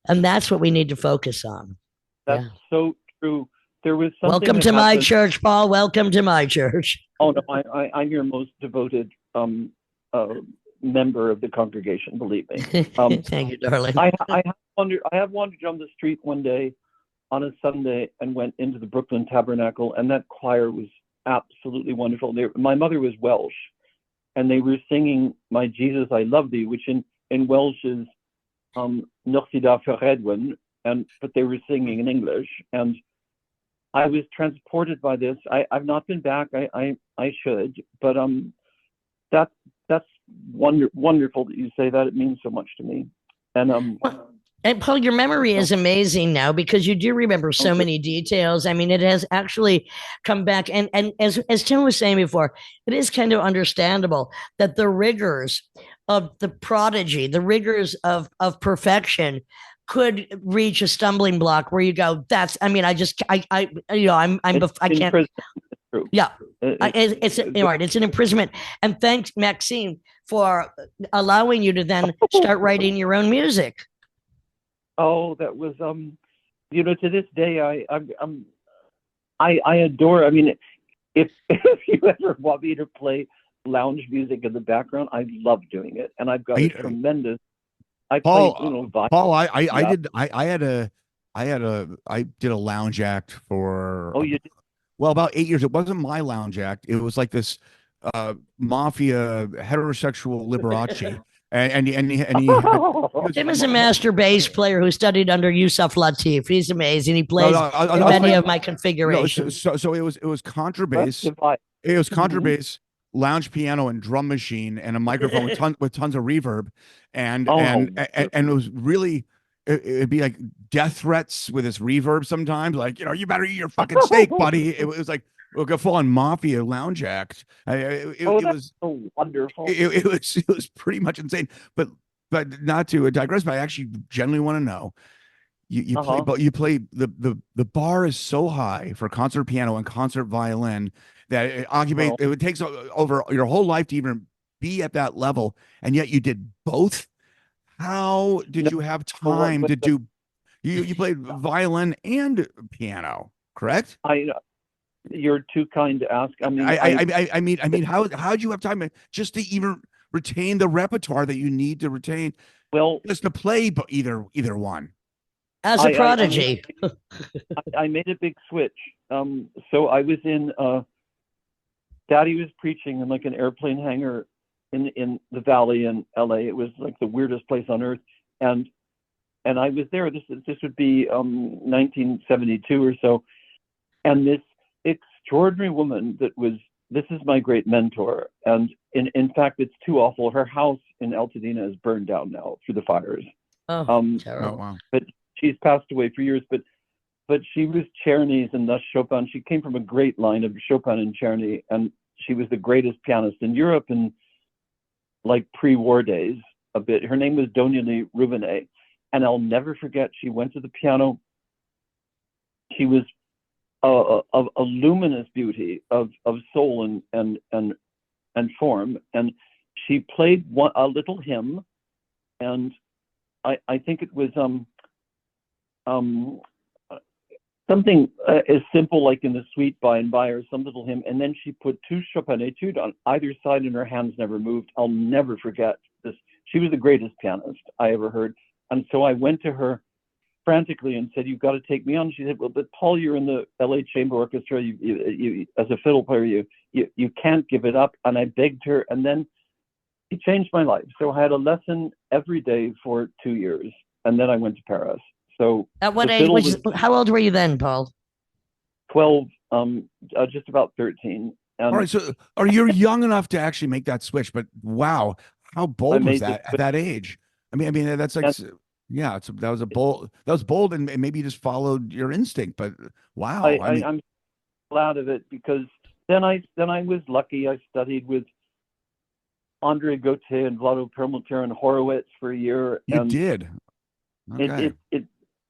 And that's what we need to focus on. That's so true. There was something. Welcome that to my happened- church, Paul. Welcome to my church. Oh no, I'm your most devoted member of the congregation. Believe me. Thank you, darling. I have wandered down the street one day on a Sunday and went into the Brooklyn Tabernacle, and that choir was absolutely wonderful. My mother was Welsh, and they were singing "My Jesus, I Love Thee," which in Welsh is "Noch si da verredwen," but they were singing in English, and I was transported by this. I've not been back. I should, but that's wonderful that you say that. It means so much to me. And Paul, your memory is amazing now because you do remember so many details. I mean, it has actually come back. And as Tim was saying before, it is kind of understandable that the rigors of the prodigy, the rigors of perfection could reach a stumbling block where you go, that's, I mean, I can't. Yeah, it's an imprisonment. And thanks, Maxine, for allowing you to then start writing your own music. Oh, that was to this day I adore. I mean, if you ever want me to play lounge music in the background, I love doing it, and I've got a tremendous. Paul, I did a lounge act for. Oh, you did? Well, about 8 years. It wasn't my lounge act. It was like this mafia heterosexual Liberace. And he Tim is a master bass player who studied under Yusuf Lateef. He's amazing. He plays in many of my configurations. So it was contrabass. It was contrabass, lounge piano, and drum machine, and a microphone with tons of reverb, and it was really. It'd be like death threats with this reverb sometimes, like, you better eat your fucking steak, buddy. It was like a full-on mafia lounge act. It was so wonderful. It was pretty much insane. But not to digress, but I actually genuinely want to know. You play the bar is so high for concert piano and concert violin that it takes over your whole life to even be at that level, and yet you did both. How did you have time to do? You played violin and piano, correct? You're too kind to ask. I mean, how'd you have time just to even retain the repertoire that you need to retain? Well, just to play either one. As a prodigy. I made a big switch. So I was in. Daddy was preaching in like an airplane hangar in the valley in LA. It was like the weirdest place on earth, and I was there. This would be 1972 or so, and this extraordinary woman this is my great mentor, and in fact it's too awful. Her house in Altadena is burned down now through the fires. Terrible. Wow. But she's passed away for years. But she was Czerny's and thus Chopin. She came from a great line of Chopin and Czerny, and she was the greatest pianist in Europe in like pre-war days a bit. Her name was Donieli Rubenet, and I'll never forget. She went to the piano. She was a luminous beauty of soul and form, and she played a little hymn, and I think it was something as simple like in the Suite by and by or some little hymn, and then she put two Chopin etudes on either side and her hands never moved. I'll never forget this. She was the greatest pianist I ever heard, and so I went to her frantically and said, "You've got to take me on." She said, "Well, but Paul, you're in the LA Chamber Orchestra. You as a fiddle player, you can't give it up." And I begged her, and then it changed my life. So I had a lesson every day for 2 years, and then I went to Paris. So at what age? How old were you then, Paul? 12, just about 13. All right, so are you young enough to actually make that switch? But wow, how bold was that at that age? I mean, that's like. Yeah, that was bold, and maybe you just followed your instinct. But wow, I'm glad of it, because then I was lucky. I studied with Andre Gautier and Vlado Perlmutter and Horowitz for a year. You did. Okay.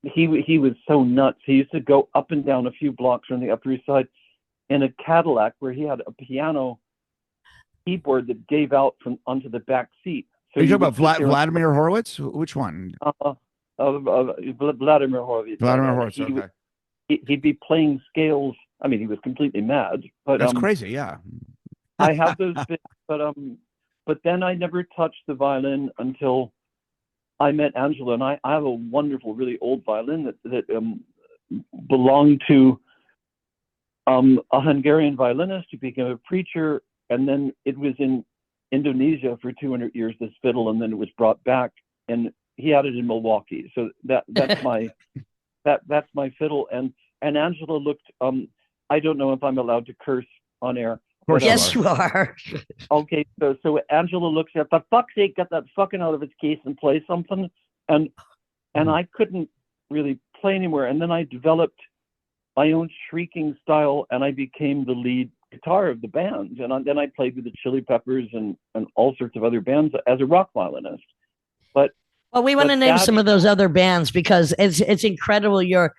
He was so nuts. He used to go up and down a few blocks from the Upper East Side in a Cadillac where he had a piano keyboard that gave out onto the back seat. So are you talking about Vladimir Horowitz? Which one? Vladimir Horowitz. Vladimir Horowitz. Okay. He'd be playing scales. I mean, he was completely mad. But that's crazy. Yeah. I have those bits, but then I never touched the violin until I met Angela, and I have a wonderful, really old violin that belonged to a Hungarian violinist who became a preacher, and then it was in Indonesia for 200 years, this fiddle, and then it was brought back, and he had it in Milwaukee. So that's my that's my fiddle. And Angela looked. I don't know if I'm allowed to curse on air. Yes, you are. Okay, so Angela looks at, for fuck's sake, get that fucking out of its case and play something. And I couldn't really play anymore. And then I developed my own shrieking style, and I became the lead guitar of the band. And then I played with the Chili Peppers and all sorts of other bands as a rock violinist. Well, we want to name some of those other bands, because it's incredible your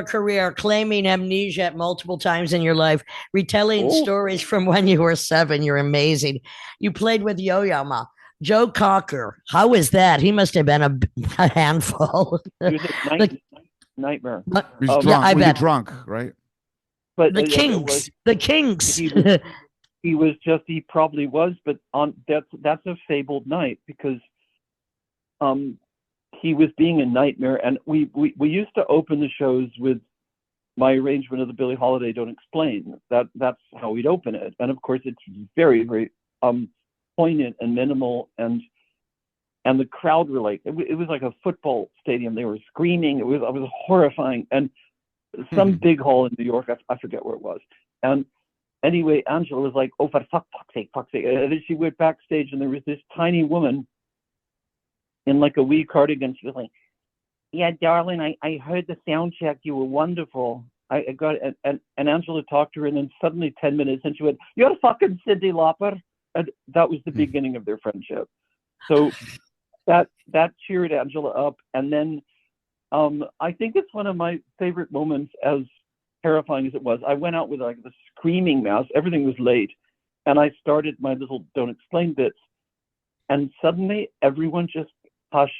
career, claiming amnesia multiple times in your life, retelling stories from when you were 7. You're amazing. You played with Yo-Yo Ma. Joe Cocker. How is that? He must have been a handful. He was a nightmare. He was drunk. I bet. Drunk, right? But the Kinks. The Kinks. He probably was, but that's a fabled night, because he was being a nightmare, and we used to open the shows with my arrangement of the Billie Holiday "Don't Explain." That's how we'd open it, and of course it's very, very poignant and minimal, and the crowd were like, it was like a football stadium. They were screaming. It was horrifying, and some big hall in New York. I forget where it was, and anyway, Angela was like, "Oh, for fuck's sake!" And then she went backstage, and there was this tiny woman in like a wee cardigan. She was like, "Yeah, darling, I heard the sound check. You were wonderful. I got it." And Angela talked to her, and then suddenly 10 minutes, and she went, "You're fucking Cyndi Lauper." And that was the beginning of their friendship. So that cheered Angela up. And then I think it's one of my favorite moments, as terrifying as it was. I went out with like the screaming mouse. Everything was late. And I started my little "Don't Explain" bits. and suddenly everyone just hushed,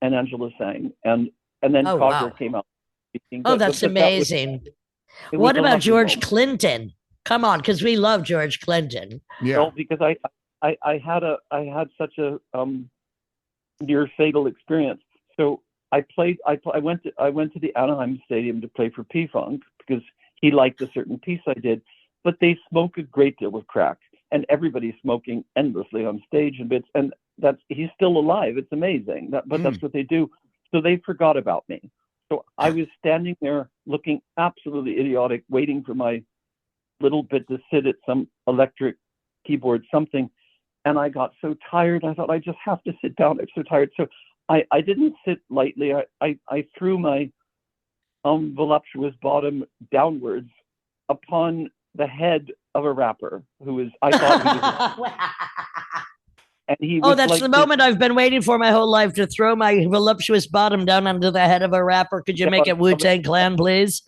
and Angela sang, and then Oh, Cogger wow. came out speaking. Oh, that's amazing. What about George Clinton? Come on, because we love George Clinton. Yeah. Well, because I had such a near fatal experience. So I went to the Anaheim Stadium to play for P-Funk because he liked a certain piece I did, but they smoke a great deal of crack, and everybody's smoking endlessly on stage and bits, and he's still alive. It's amazing. But that's what they do. So they forgot about me. So I was standing there looking absolutely idiotic, waiting for my little bit to sit at some electric keyboard something, and I got so tired. I thought, I just have to sit down. I'm so tired. So I didn't sit lightly. I threw my voluptuous bottom downwards upon the head of a rapper who was, I thought he was, and he was that's like the moment I've been waiting for my whole life, to throw my voluptuous bottom down onto the head of a rapper. Could you make it Wu-Tang Clan, please?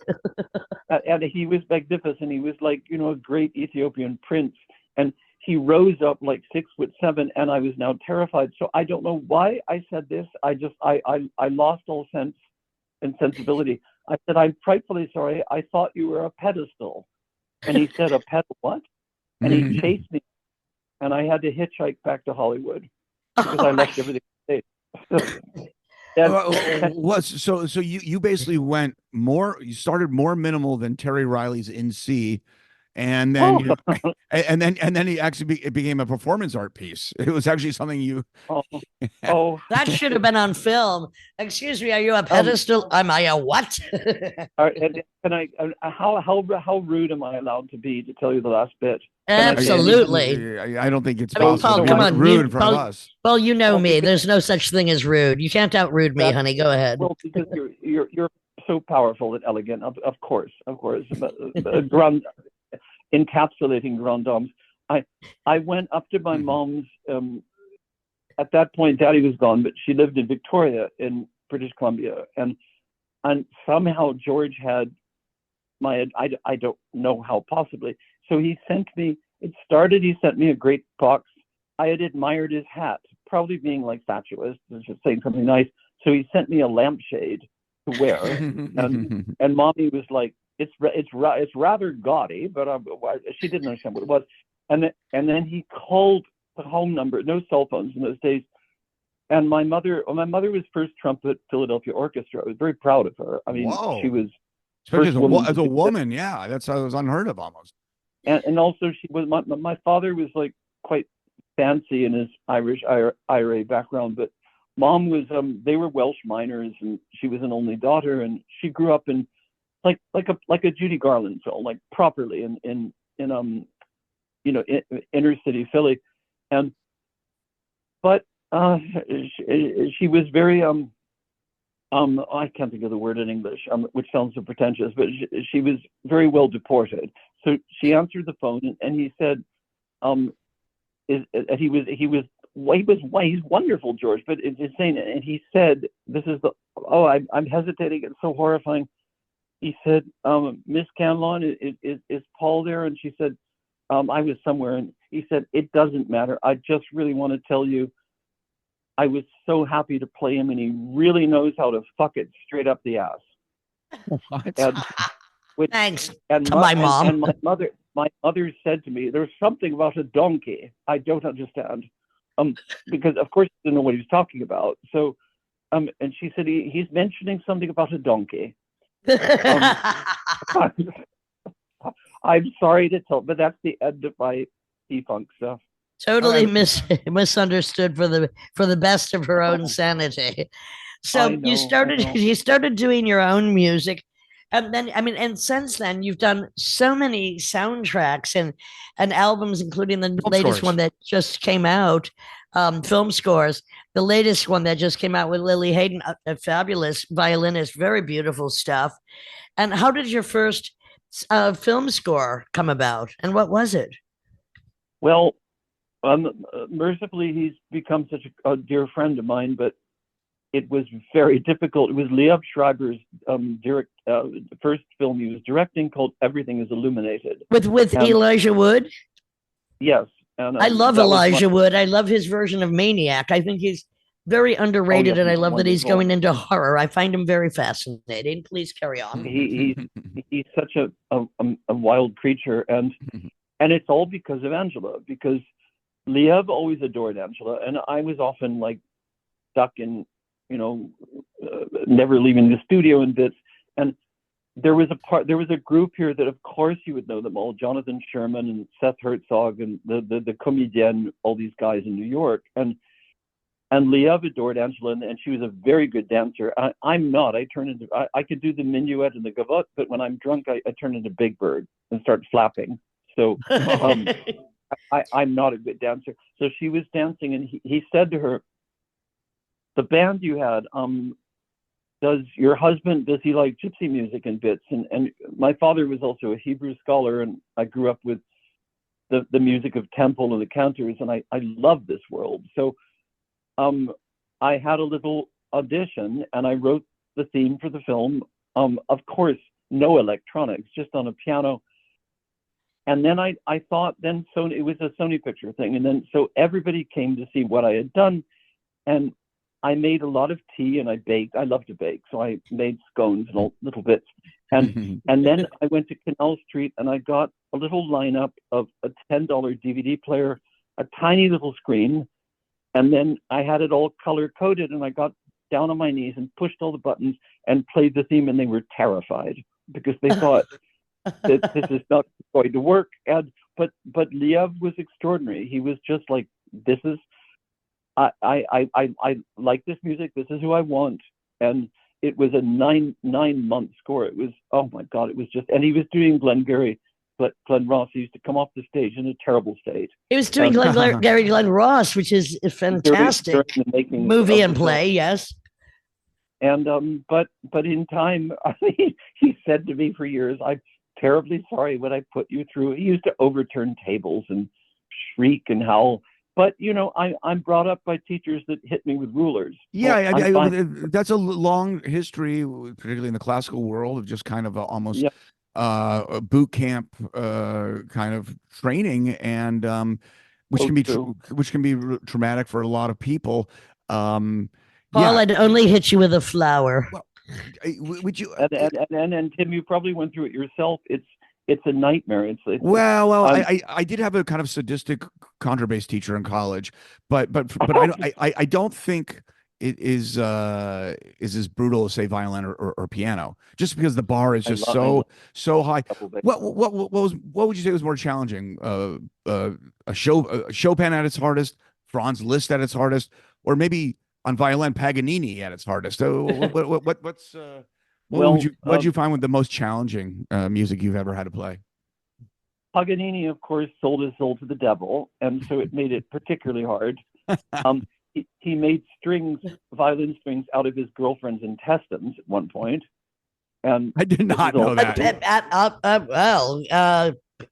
And he was magnificent. He was like, a great Ethiopian prince. And he rose up like 6'7", and I was now terrified. So I don't know why I said this. I lost all sense and sensibility. I said, I'm frightfully sorry. I thought you were a pedestal. And he said, a pedal what? And he chased me, and I had to hitchhike back to Hollywood because I left everything. So you basically you started more minimal than Terry Riley's In C, and then and then he actually it became a performance art piece. It was actually something you. That should have been on film. Excuse me, are you a pedestal? Am I a what? Can I? How rude am I allowed to be to tell you the last bit? Absolutely. I don't think it's possible. Paul, come on, rude in front of us. Well, you know me. There's no such thing as rude. You can't out-rude me, honey. Go ahead. Well, because you're so powerful and elegant. Of course. Encapsulating grand dames. I went up to my mom's. At that point, Daddy was gone, but she lived in Victoria in British Columbia, and somehow George had I don't know how possibly. So he sent me. He sent me a great box. I had admired his hat, probably being like fatuous, just saying something nice. So he sent me a lampshade to wear, and Mommy was like, it's rather gaudy, but she didn't understand what it was. And then he called the home number. No cell phones in those days. And my mother was first trumpet Philadelphia Orchestra. I was very proud of her. I mean, Whoa. She was as a woman. Yeah, that was unheard of almost. And also she was my father was like quite fancy in his Irish IRA background, but Mom was they were Welsh miners, and she was an only daughter, and she grew up in like a Judy Garland film, like properly in inner city Philly, but she was very I can't think of the word in English, which sounds so pretentious, but she was very well deported. So she answered the phone, and he said, he's wonderful, George, but it's insane. And he said, I'm hesitating. It's so horrifying. He said, Miss Cantelon, is Paul there? And she said, I was somewhere. And he said, it doesn't matter. I just really want to tell you, I was so happy to play him, and he really knows how to fuck it straight up the ass. Thanks to my mom. And my mother said to me, there's something about a donkey I don't understand. Because of course I didn't know what he was talking about. So, and she said, he's mentioning something about a donkey. I'm sorry to tell, but that's the end of my P-Funk stuff. Totally misunderstood for the best of her own sanity. So you started doing your own music, and then and since then you've done so many soundtracks and albums, including the latest one that just came out, film scores. The latest one that just came out with Lily Hayden, a fabulous violinist, very beautiful stuff. And how did your first film score come about, and what was it? Well, mercifully, he's become such a dear friend of mine, but it was very difficult. It was Liev Schreiber's first film he was directing, called Everything is Illuminated. With Elijah Wood? Yes. And I love that was Elijah Wood. I love his version of Maniac. I think he's very underrated, and I he's love that he's wonderful. going into horror. I find him very fascinating. Please carry on. He's such a wild creature, and it's all because of Angela, because Liev always adored Angela, and I was often like stuck in, never leaving the studio in bits. And there was a group here that, of course, you would know them all: Jonathan Sherman and Seth Herzog and the Comédienne, all these guys in New York. And Liev adored Angela, and she was a very good dancer. I'm not. I could do the minuet and the gavotte, but when I'm drunk, I turn into Big Bird and start flapping. So I'm not a good dancer. So she was dancing, and he said to her, "The band you had, does he like gypsy music and bits?" And my father was also a Hebrew scholar, and I grew up with the music of temple and the cantors, and I love this world. So I had a little audition, and I wrote the theme for the film. Of course, no electronics, just on a piano. And then I thought, then Sony, it was a Sony Picture thing, and then so everybody came to see what I had done, and I made a lot of tea, and I baked. I love to bake, so I made scones and little bits. And then I went to Canal Street, and I got a little lineup of a $10 DVD player, a tiny little screen, and then I had it all color coded, and I got down on my knees and pushed all the buttons and played the theme, and they were terrified because they thought that this is not going to work. But Liev was extraordinary. He was just like, this is. I like this music. This is who I want. And it was a nine-month score. It was, oh my God, it was just, and he was doing Glengarry, but Glenn Ross used to come off the stage in a terrible state. He was doing Glenn Ross, which is a fantastic movie and play. Yes. And but in time, he said to me for years, "I'm terribly sorry what I put you through." He used to overturn tables and shriek and howl. But I'm brought up by teachers that hit me with rulers. Yeah, that's a long history, particularly in the classical world, of just kind of almost a boot camp kind of training, and which can be traumatic for a lot of people. Paul, I'd only hit you with a flower. Well, would you? And Tim, you probably went through it yourself. It's a nightmare. I did have a kind of sadistic contrabass teacher in college, but I don't think it is as brutal as, say, violin or piano, just because the bar is just so high. What would you say was more challenging? Chopin at its hardest, Franz Liszt at its hardest, or maybe on violin Paganini at its hardest? What would you find with the most challenging music you've ever had to play? Paganini, of course, sold his soul to the devil, and so it made it particularly hard. He made violin strings out of his girlfriend's intestines at one point. And I did not know that.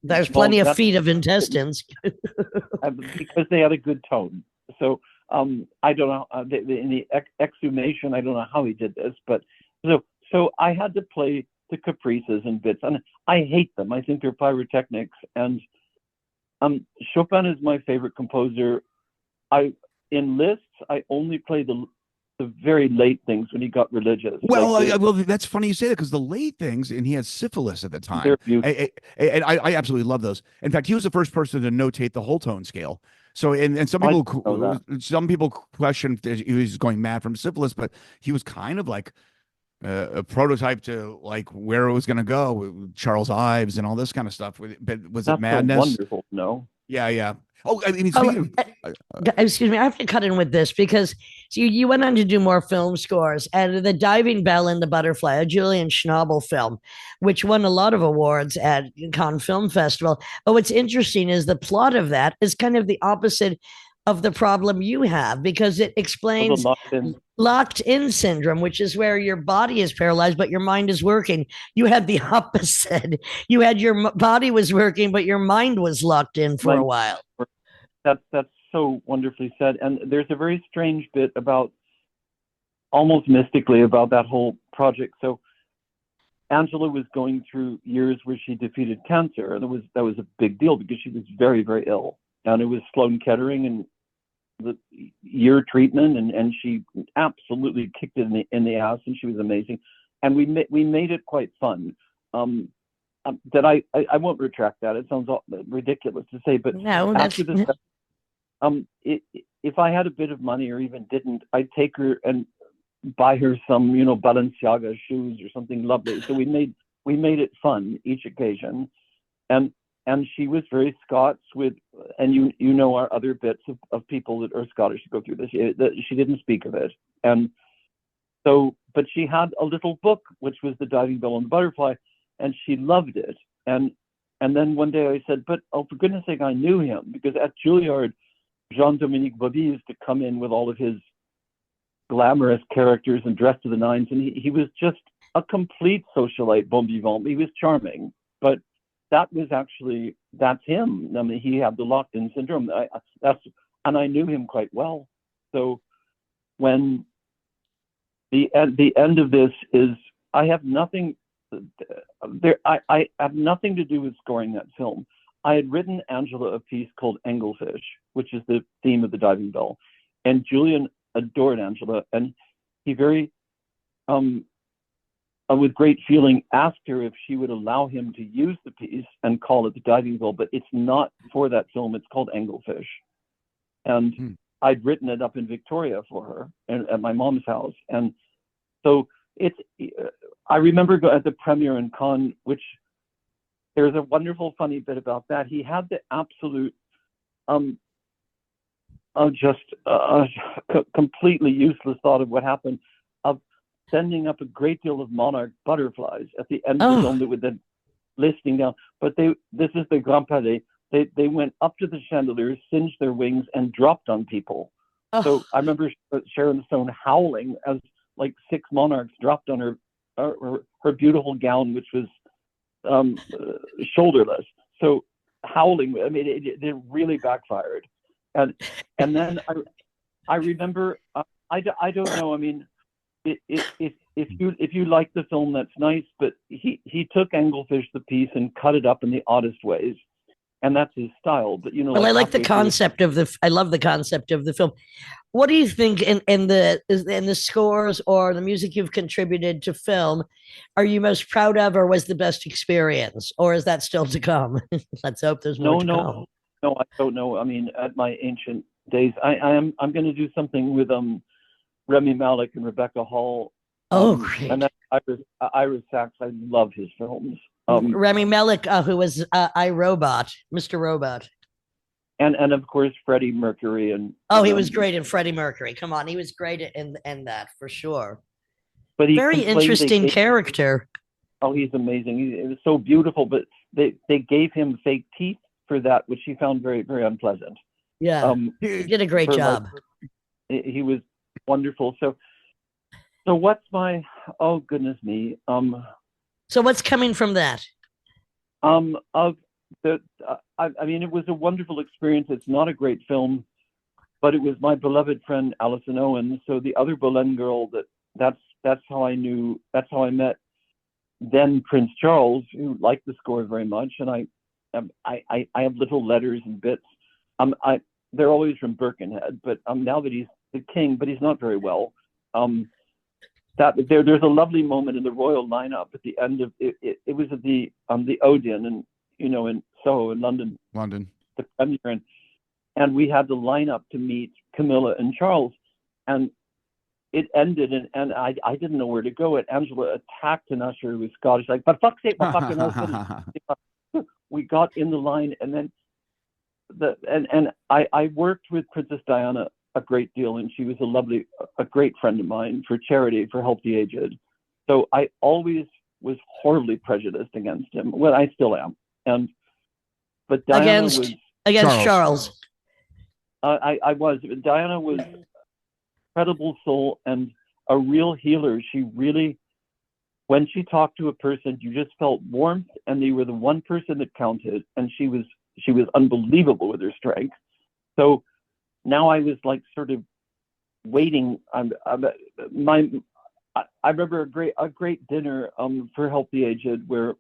There's plenty of feet of intestines. Because they had a good tone. So I don't know, in the exhumation, I don't know how he did this, but so I had to play the caprices and bits, and I hate them. I think they're pyrotechnics. And Chopin is my favorite composer. In lists, I only play the very late things when he got religious. Well, that's funny you say that, because the late things, and he had syphilis at the time. And I absolutely love those. In fact, he was the first person to notate the whole tone scale. So, and some people question if he was going mad from syphilis, but he was kind of like a prototype to like where it was going to go with Charles Ives and all this kind of stuff. But was it madness? So wonderful. No. Yeah. Oh, I mean, excuse me, I have to cut in with this because you went on to do more film scores, and The Diving Bell and the Butterfly, a Julian Schnabel film, which won a lot of awards at Cannes Film Festival. But what's interesting is the plot of that is kind of the opposite of the problem you have, because it explains locked in syndrome, which is where your body is paralyzed, but your mind is working. You had the opposite. You had your body was working, but your mind was locked in for a while. That's so wonderfully said. And there's a very strange bit about, almost mystically, about that whole project. So Angela was going through years where she defeated cancer, and that was a big deal because she was very, very ill. and it was Sloan Kettering and the year treatment, and she absolutely kicked it in the ass, and she was amazing, and we made it quite fun. That I won't retract that. It sounds ridiculous to say, but No, after this, if I had a bit of money or even didn't, I'd take her and buy her some, Balenciaga shoes or something lovely. So we made it fun each occasion, and she was very Scots with, and you know our other bits of people that are Scottish to go through this. She didn't speak of it, and so, but she had a little book which was The Diving Bell and the Butterfly, and she loved it. And then one day I said, but oh, for goodness sake, I knew him, because at Juilliard, Jean-Dominique Bobby used to come in with all of his glamorous characters and dressed to the nines, and he was just a complete socialite, bon vivant. He was charming, but that's him. I mean, he had the locked-in syndrome. And I knew him quite well. So when the end of this is, I have nothing to do with scoring that film. I had written Angela a piece called Anglefish, which is the theme of The Diving Bell, and Julian adored Angela, and he very with great feeling asked her if she would allow him to use the piece and call it The Diving Bell, but it's not for that film. It's called Anglefish. And I'd written it up in Victoria for her and at my mom's house. And so I remember at the premiere in Cannes, which there's a wonderful funny bit about that. He had the absolute completely useless thought of what happened, of sending up a great deal of monarch butterflies at the end of the film that would then listing down. But this is the Grand Palais. They went up to the chandeliers, singed their wings, and dropped on people. So I remember Sharon Stone howling as like 6 monarchs dropped on her beautiful gown, which was shoulderless. So howling. I mean, it really backfired. And then I remember I don't know. I mean, if you like the film, that's nice. But he took Anglefish the piece and cut it up in the oddest ways, and that's his style. But well, I like the concept of I love the concept of the film. What do you think in the scores or the music you've contributed to film are you most proud of, or was the best experience, or is that still to come? Let's hope there's more to come. No, I don't know. I mean, at my ancient days, I'm going to do something with Remy Malek and Rebecca Hall. Great. And that's Ira Sachs. I love his films. Remy Malek, who was Mr. Robot. And of course Freddie Mercury and he was great in Freddie Mercury. Come on, he was great in that for sure. But he very interesting character. Oh, he's amazing. It was so beautiful, but they gave him fake teeth for that, which he found very, very unpleasant. Yeah, he did a great job. He was wonderful. So what's my? Oh goodness me. So what's coming from that? I mean, it was a wonderful experience. It's not a great film, but it was my beloved friend Alison Owen. So the Other Boleyn Girl. That's how I knew. That's how I met then Prince Charles, who liked the score very much, and I have little letters and bits. They're always from Birkenhead, but now that he's the king, but he's not very well. There's a lovely moment in the royal lineup at the end of it. It was at the Odeon, and in Soho in London, the premiere, and we had the lineup to meet Camilla and Charles, and it ended, and I didn't know where to go. And Angela attacked an usher who was Scottish, like, "For fuck's sake, my fucking husband." We got in the line, and then I worked with Princess Diana a great deal, and she was a great friend of mine for charity, for Help the Aged. So I always was horribly prejudiced against him. Well, I still am. But Diana against Charles. I was. Diana was an incredible soul and a real healer. She really, when she talked to a person, you just felt warmth, and they were the one person that counted. And she was unbelievable with her strength. So now I was like sort of waiting. I remember a great dinner for Help the Aged where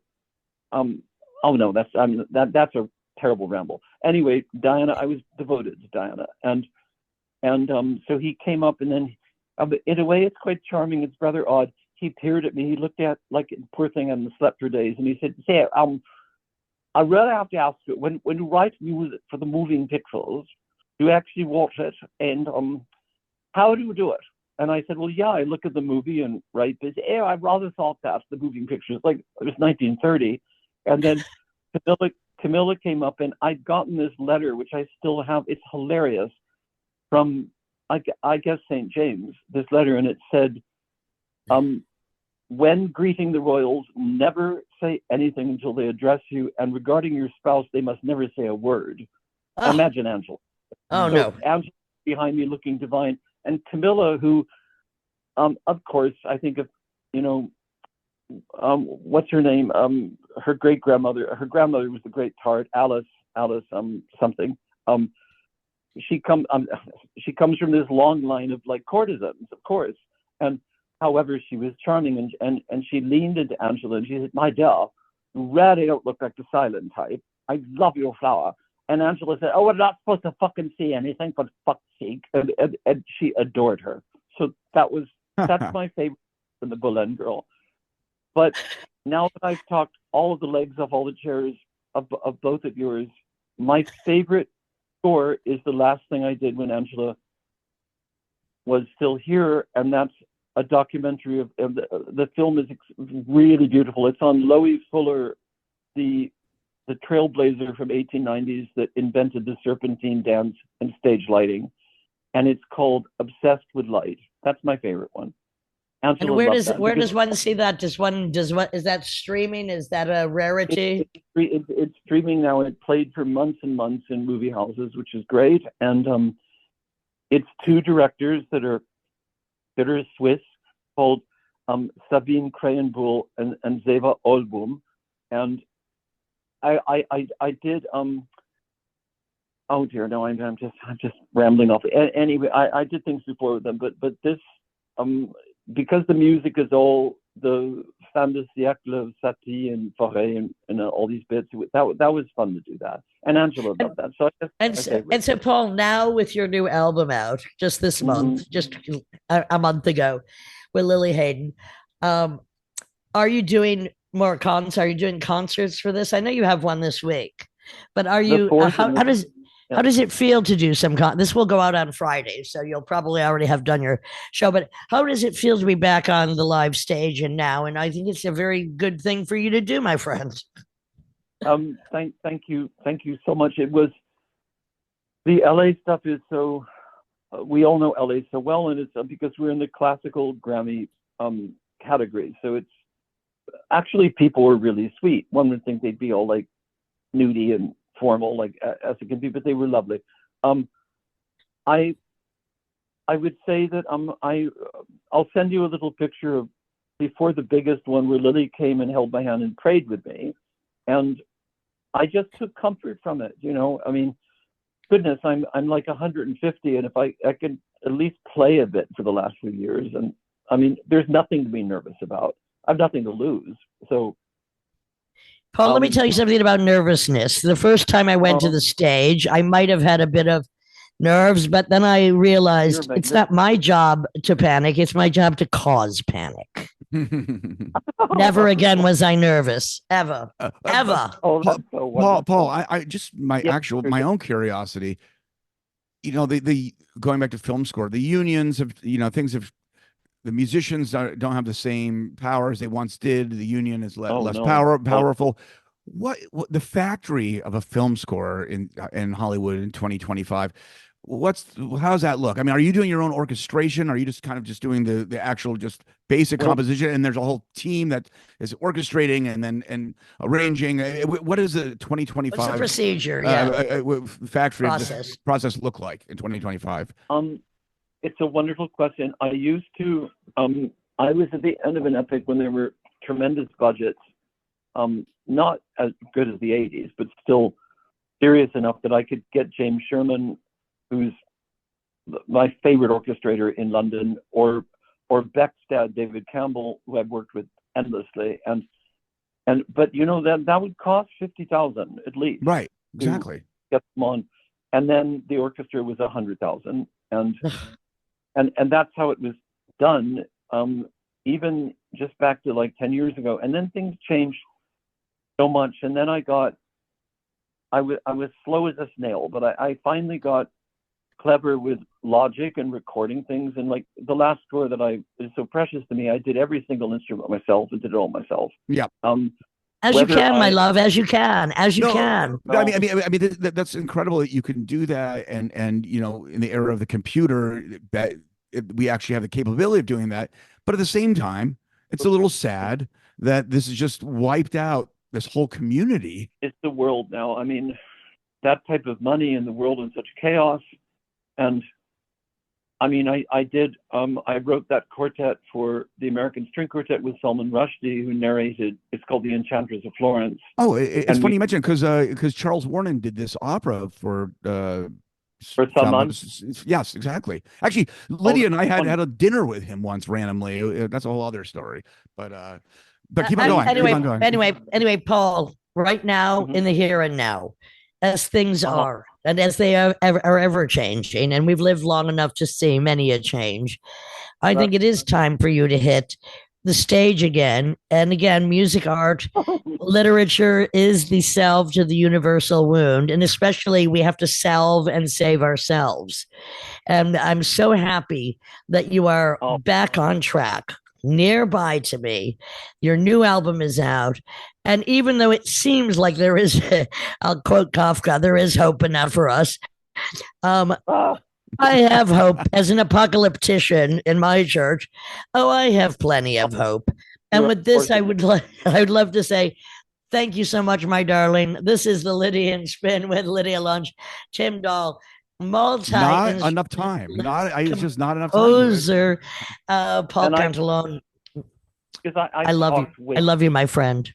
oh no, that's a terrible ramble. Anyway, Diana, I was devoted to Diana, and so he came up, and then in a way it's quite charming. It's rather odd. He peered at me. He looked at, like, poor thing, I hadn't slept for days, and he said, "Say, I really have to ask you, when you write music for the moving pictures, do you actually watch it, and how do you do it?" And I said, "Well, yeah, I look at the movie and write this. I rather thought that the moving pictures, like, it was 1930, and then Camilla came up, and I'd gotten this letter, which I still have. It's hilarious, from I guess St. James. This letter, and it said, when greeting the royals, never say anything until they address you, and regarding your spouse, they must never say a word." Oh, Imagine Angela. oh So no. Angela behind me looking divine, and Camilla, who, of course, I think of, what's her name? Her grandmother was the great tart, Alice something. She comes from this long line of, like, courtesans, of course, and however, she was charming, and she leaned into Angela and she said, "My dear, you really don't look like the silent type. I love your flower." And Angela said, "Oh, we're not supposed to fucking see anything, for fuck's sake." And she adored her. So that's my favorite from the Boleyn Girl. But now that I've talked all of the legs off all the chairs of both of yours, my favorite score is the last thing I did when Angela was still here, and that's a documentary of the film is really beautiful. It's on Loie Fuller, the trailblazer from 1890s that invented the serpentine dance and stage lighting, and it's called Obsessed with Light. That's my favorite one. Angela And where loved does that one see that? Does what is that streaming? Is that a rarity? it's streaming now. It played for months and months in movie houses, which is great. And it's two directors that are Swiss, called Sabine Krahenbuhl and Zeva Olboom. And I did oh dear, no, I'm just rambling off. Anyway, I did things before with them, but this because the music is all the fin de siècle of Satie and Fauré and all these bits, that was fun to do that. And Angela loved that. So so Paul, now with your new album out just this month, just a month ago, with Lily Hayden, are you doing more concerts? Are you doing concerts for this? I know you have one this week, but are you? How does it feel to do some this will go out on Friday, so you'll probably already have done your show, but how does it feel to be back on the live stage and now? And I think it's a very good thing for you to do, my friend. Thank you so much. It was, the LA stuff is so, we all know LA so well, and it's because we're in the classical Grammy category. So it's actually, people were really sweet. One would think they'd be all like nudie and formal, like as it can be, but they were lovely. I would say that I'll send you a little picture of before the biggest one, where Lily came and held my hand and prayed with me, and I just took comfort from it. I mean, goodness, I'm like 150, and if I could at least play a bit for the last few years, and I mean, there's nothing to be nervous about. I've nothing to lose. So, Paul, let me tell you something about nervousness. The first time I went to the stage, I might have had a bit of nerves, but then I realized it's not my job to panic. It's my job to cause panic. Never again was I nervous, ever. Oh, that's so wonderful. Paul, I just my own curiosity. The going back to film score, the unions have things have. The musicians don't have the same power as they once did. The union is less powerful. What the factory of a film score in Hollywood in 2025? How's that look? I mean, are you doing your own orchestration? Are you just kind of just doing the actual just basic composition, and there's a whole team that is orchestrating and arranging? What is the 2025 What's the procedure? Factory process look like in 2025? It's a wonderful question. I used to, I was at the end of an epic when there were tremendous budgets, not as good as the 80s, but still serious enough that I could get James Sherman, who's my favorite orchestrator in London, or Beck's dad, David Campbell, who I've worked with endlessly. But that would cost $50,000 at least. Right. exactly. get them on. And then the orchestra was 100,000, and that's how it was done. Even just back to like 10 years ago, and then things changed so much. And then I was slow as a snail, but I finally got clever with logic and recording things. And like the last tour that is so precious to me, I did every single instrument myself and did it all myself. Yeah. As you can, my love, as you can. No, I mean, that's incredible that you can do that, and you know, in the era of the computer, that we actually have the capability of doing that. But at the same time, it's a little sad that this has just wiped out this whole community. It's the world now. I mean, that type of money in the world in such chaos, and I mean, I wrote that quartet for the American String Quartet with Salman Rushdie, who narrated. It's called The Enchantress of Florence. Oh, it's funny you mentioned, because Charles Warren did this opera for Salman. Yes, exactly. Actually, Lydia and I had a dinner with him once randomly. That's a whole other story. But keep on going. Anyway, Paul, right now, in the here and now, as things are, and as they are ever changing, and we've lived long enough to see many a change, I think it is time for you to hit the stage again. And again, music, art, literature is the salve to the universal wound. And especially we have to salve and save ourselves. And I'm so happy that you are back on track, nearby to me. Your new album is out. And even though it seems like there is, I'll quote Kafka, there is hope enough for us. I have hope as an apocalyptician in my church. Oh, I have plenty of hope. And with this, I would love to say, thank you so much, my darling. This is the Lydian Spin with Lydia Lunch, Tim Dahl, Not enough time. It's just not enough time. Composer, Paul Cantelon. I love you. I love you, my friend.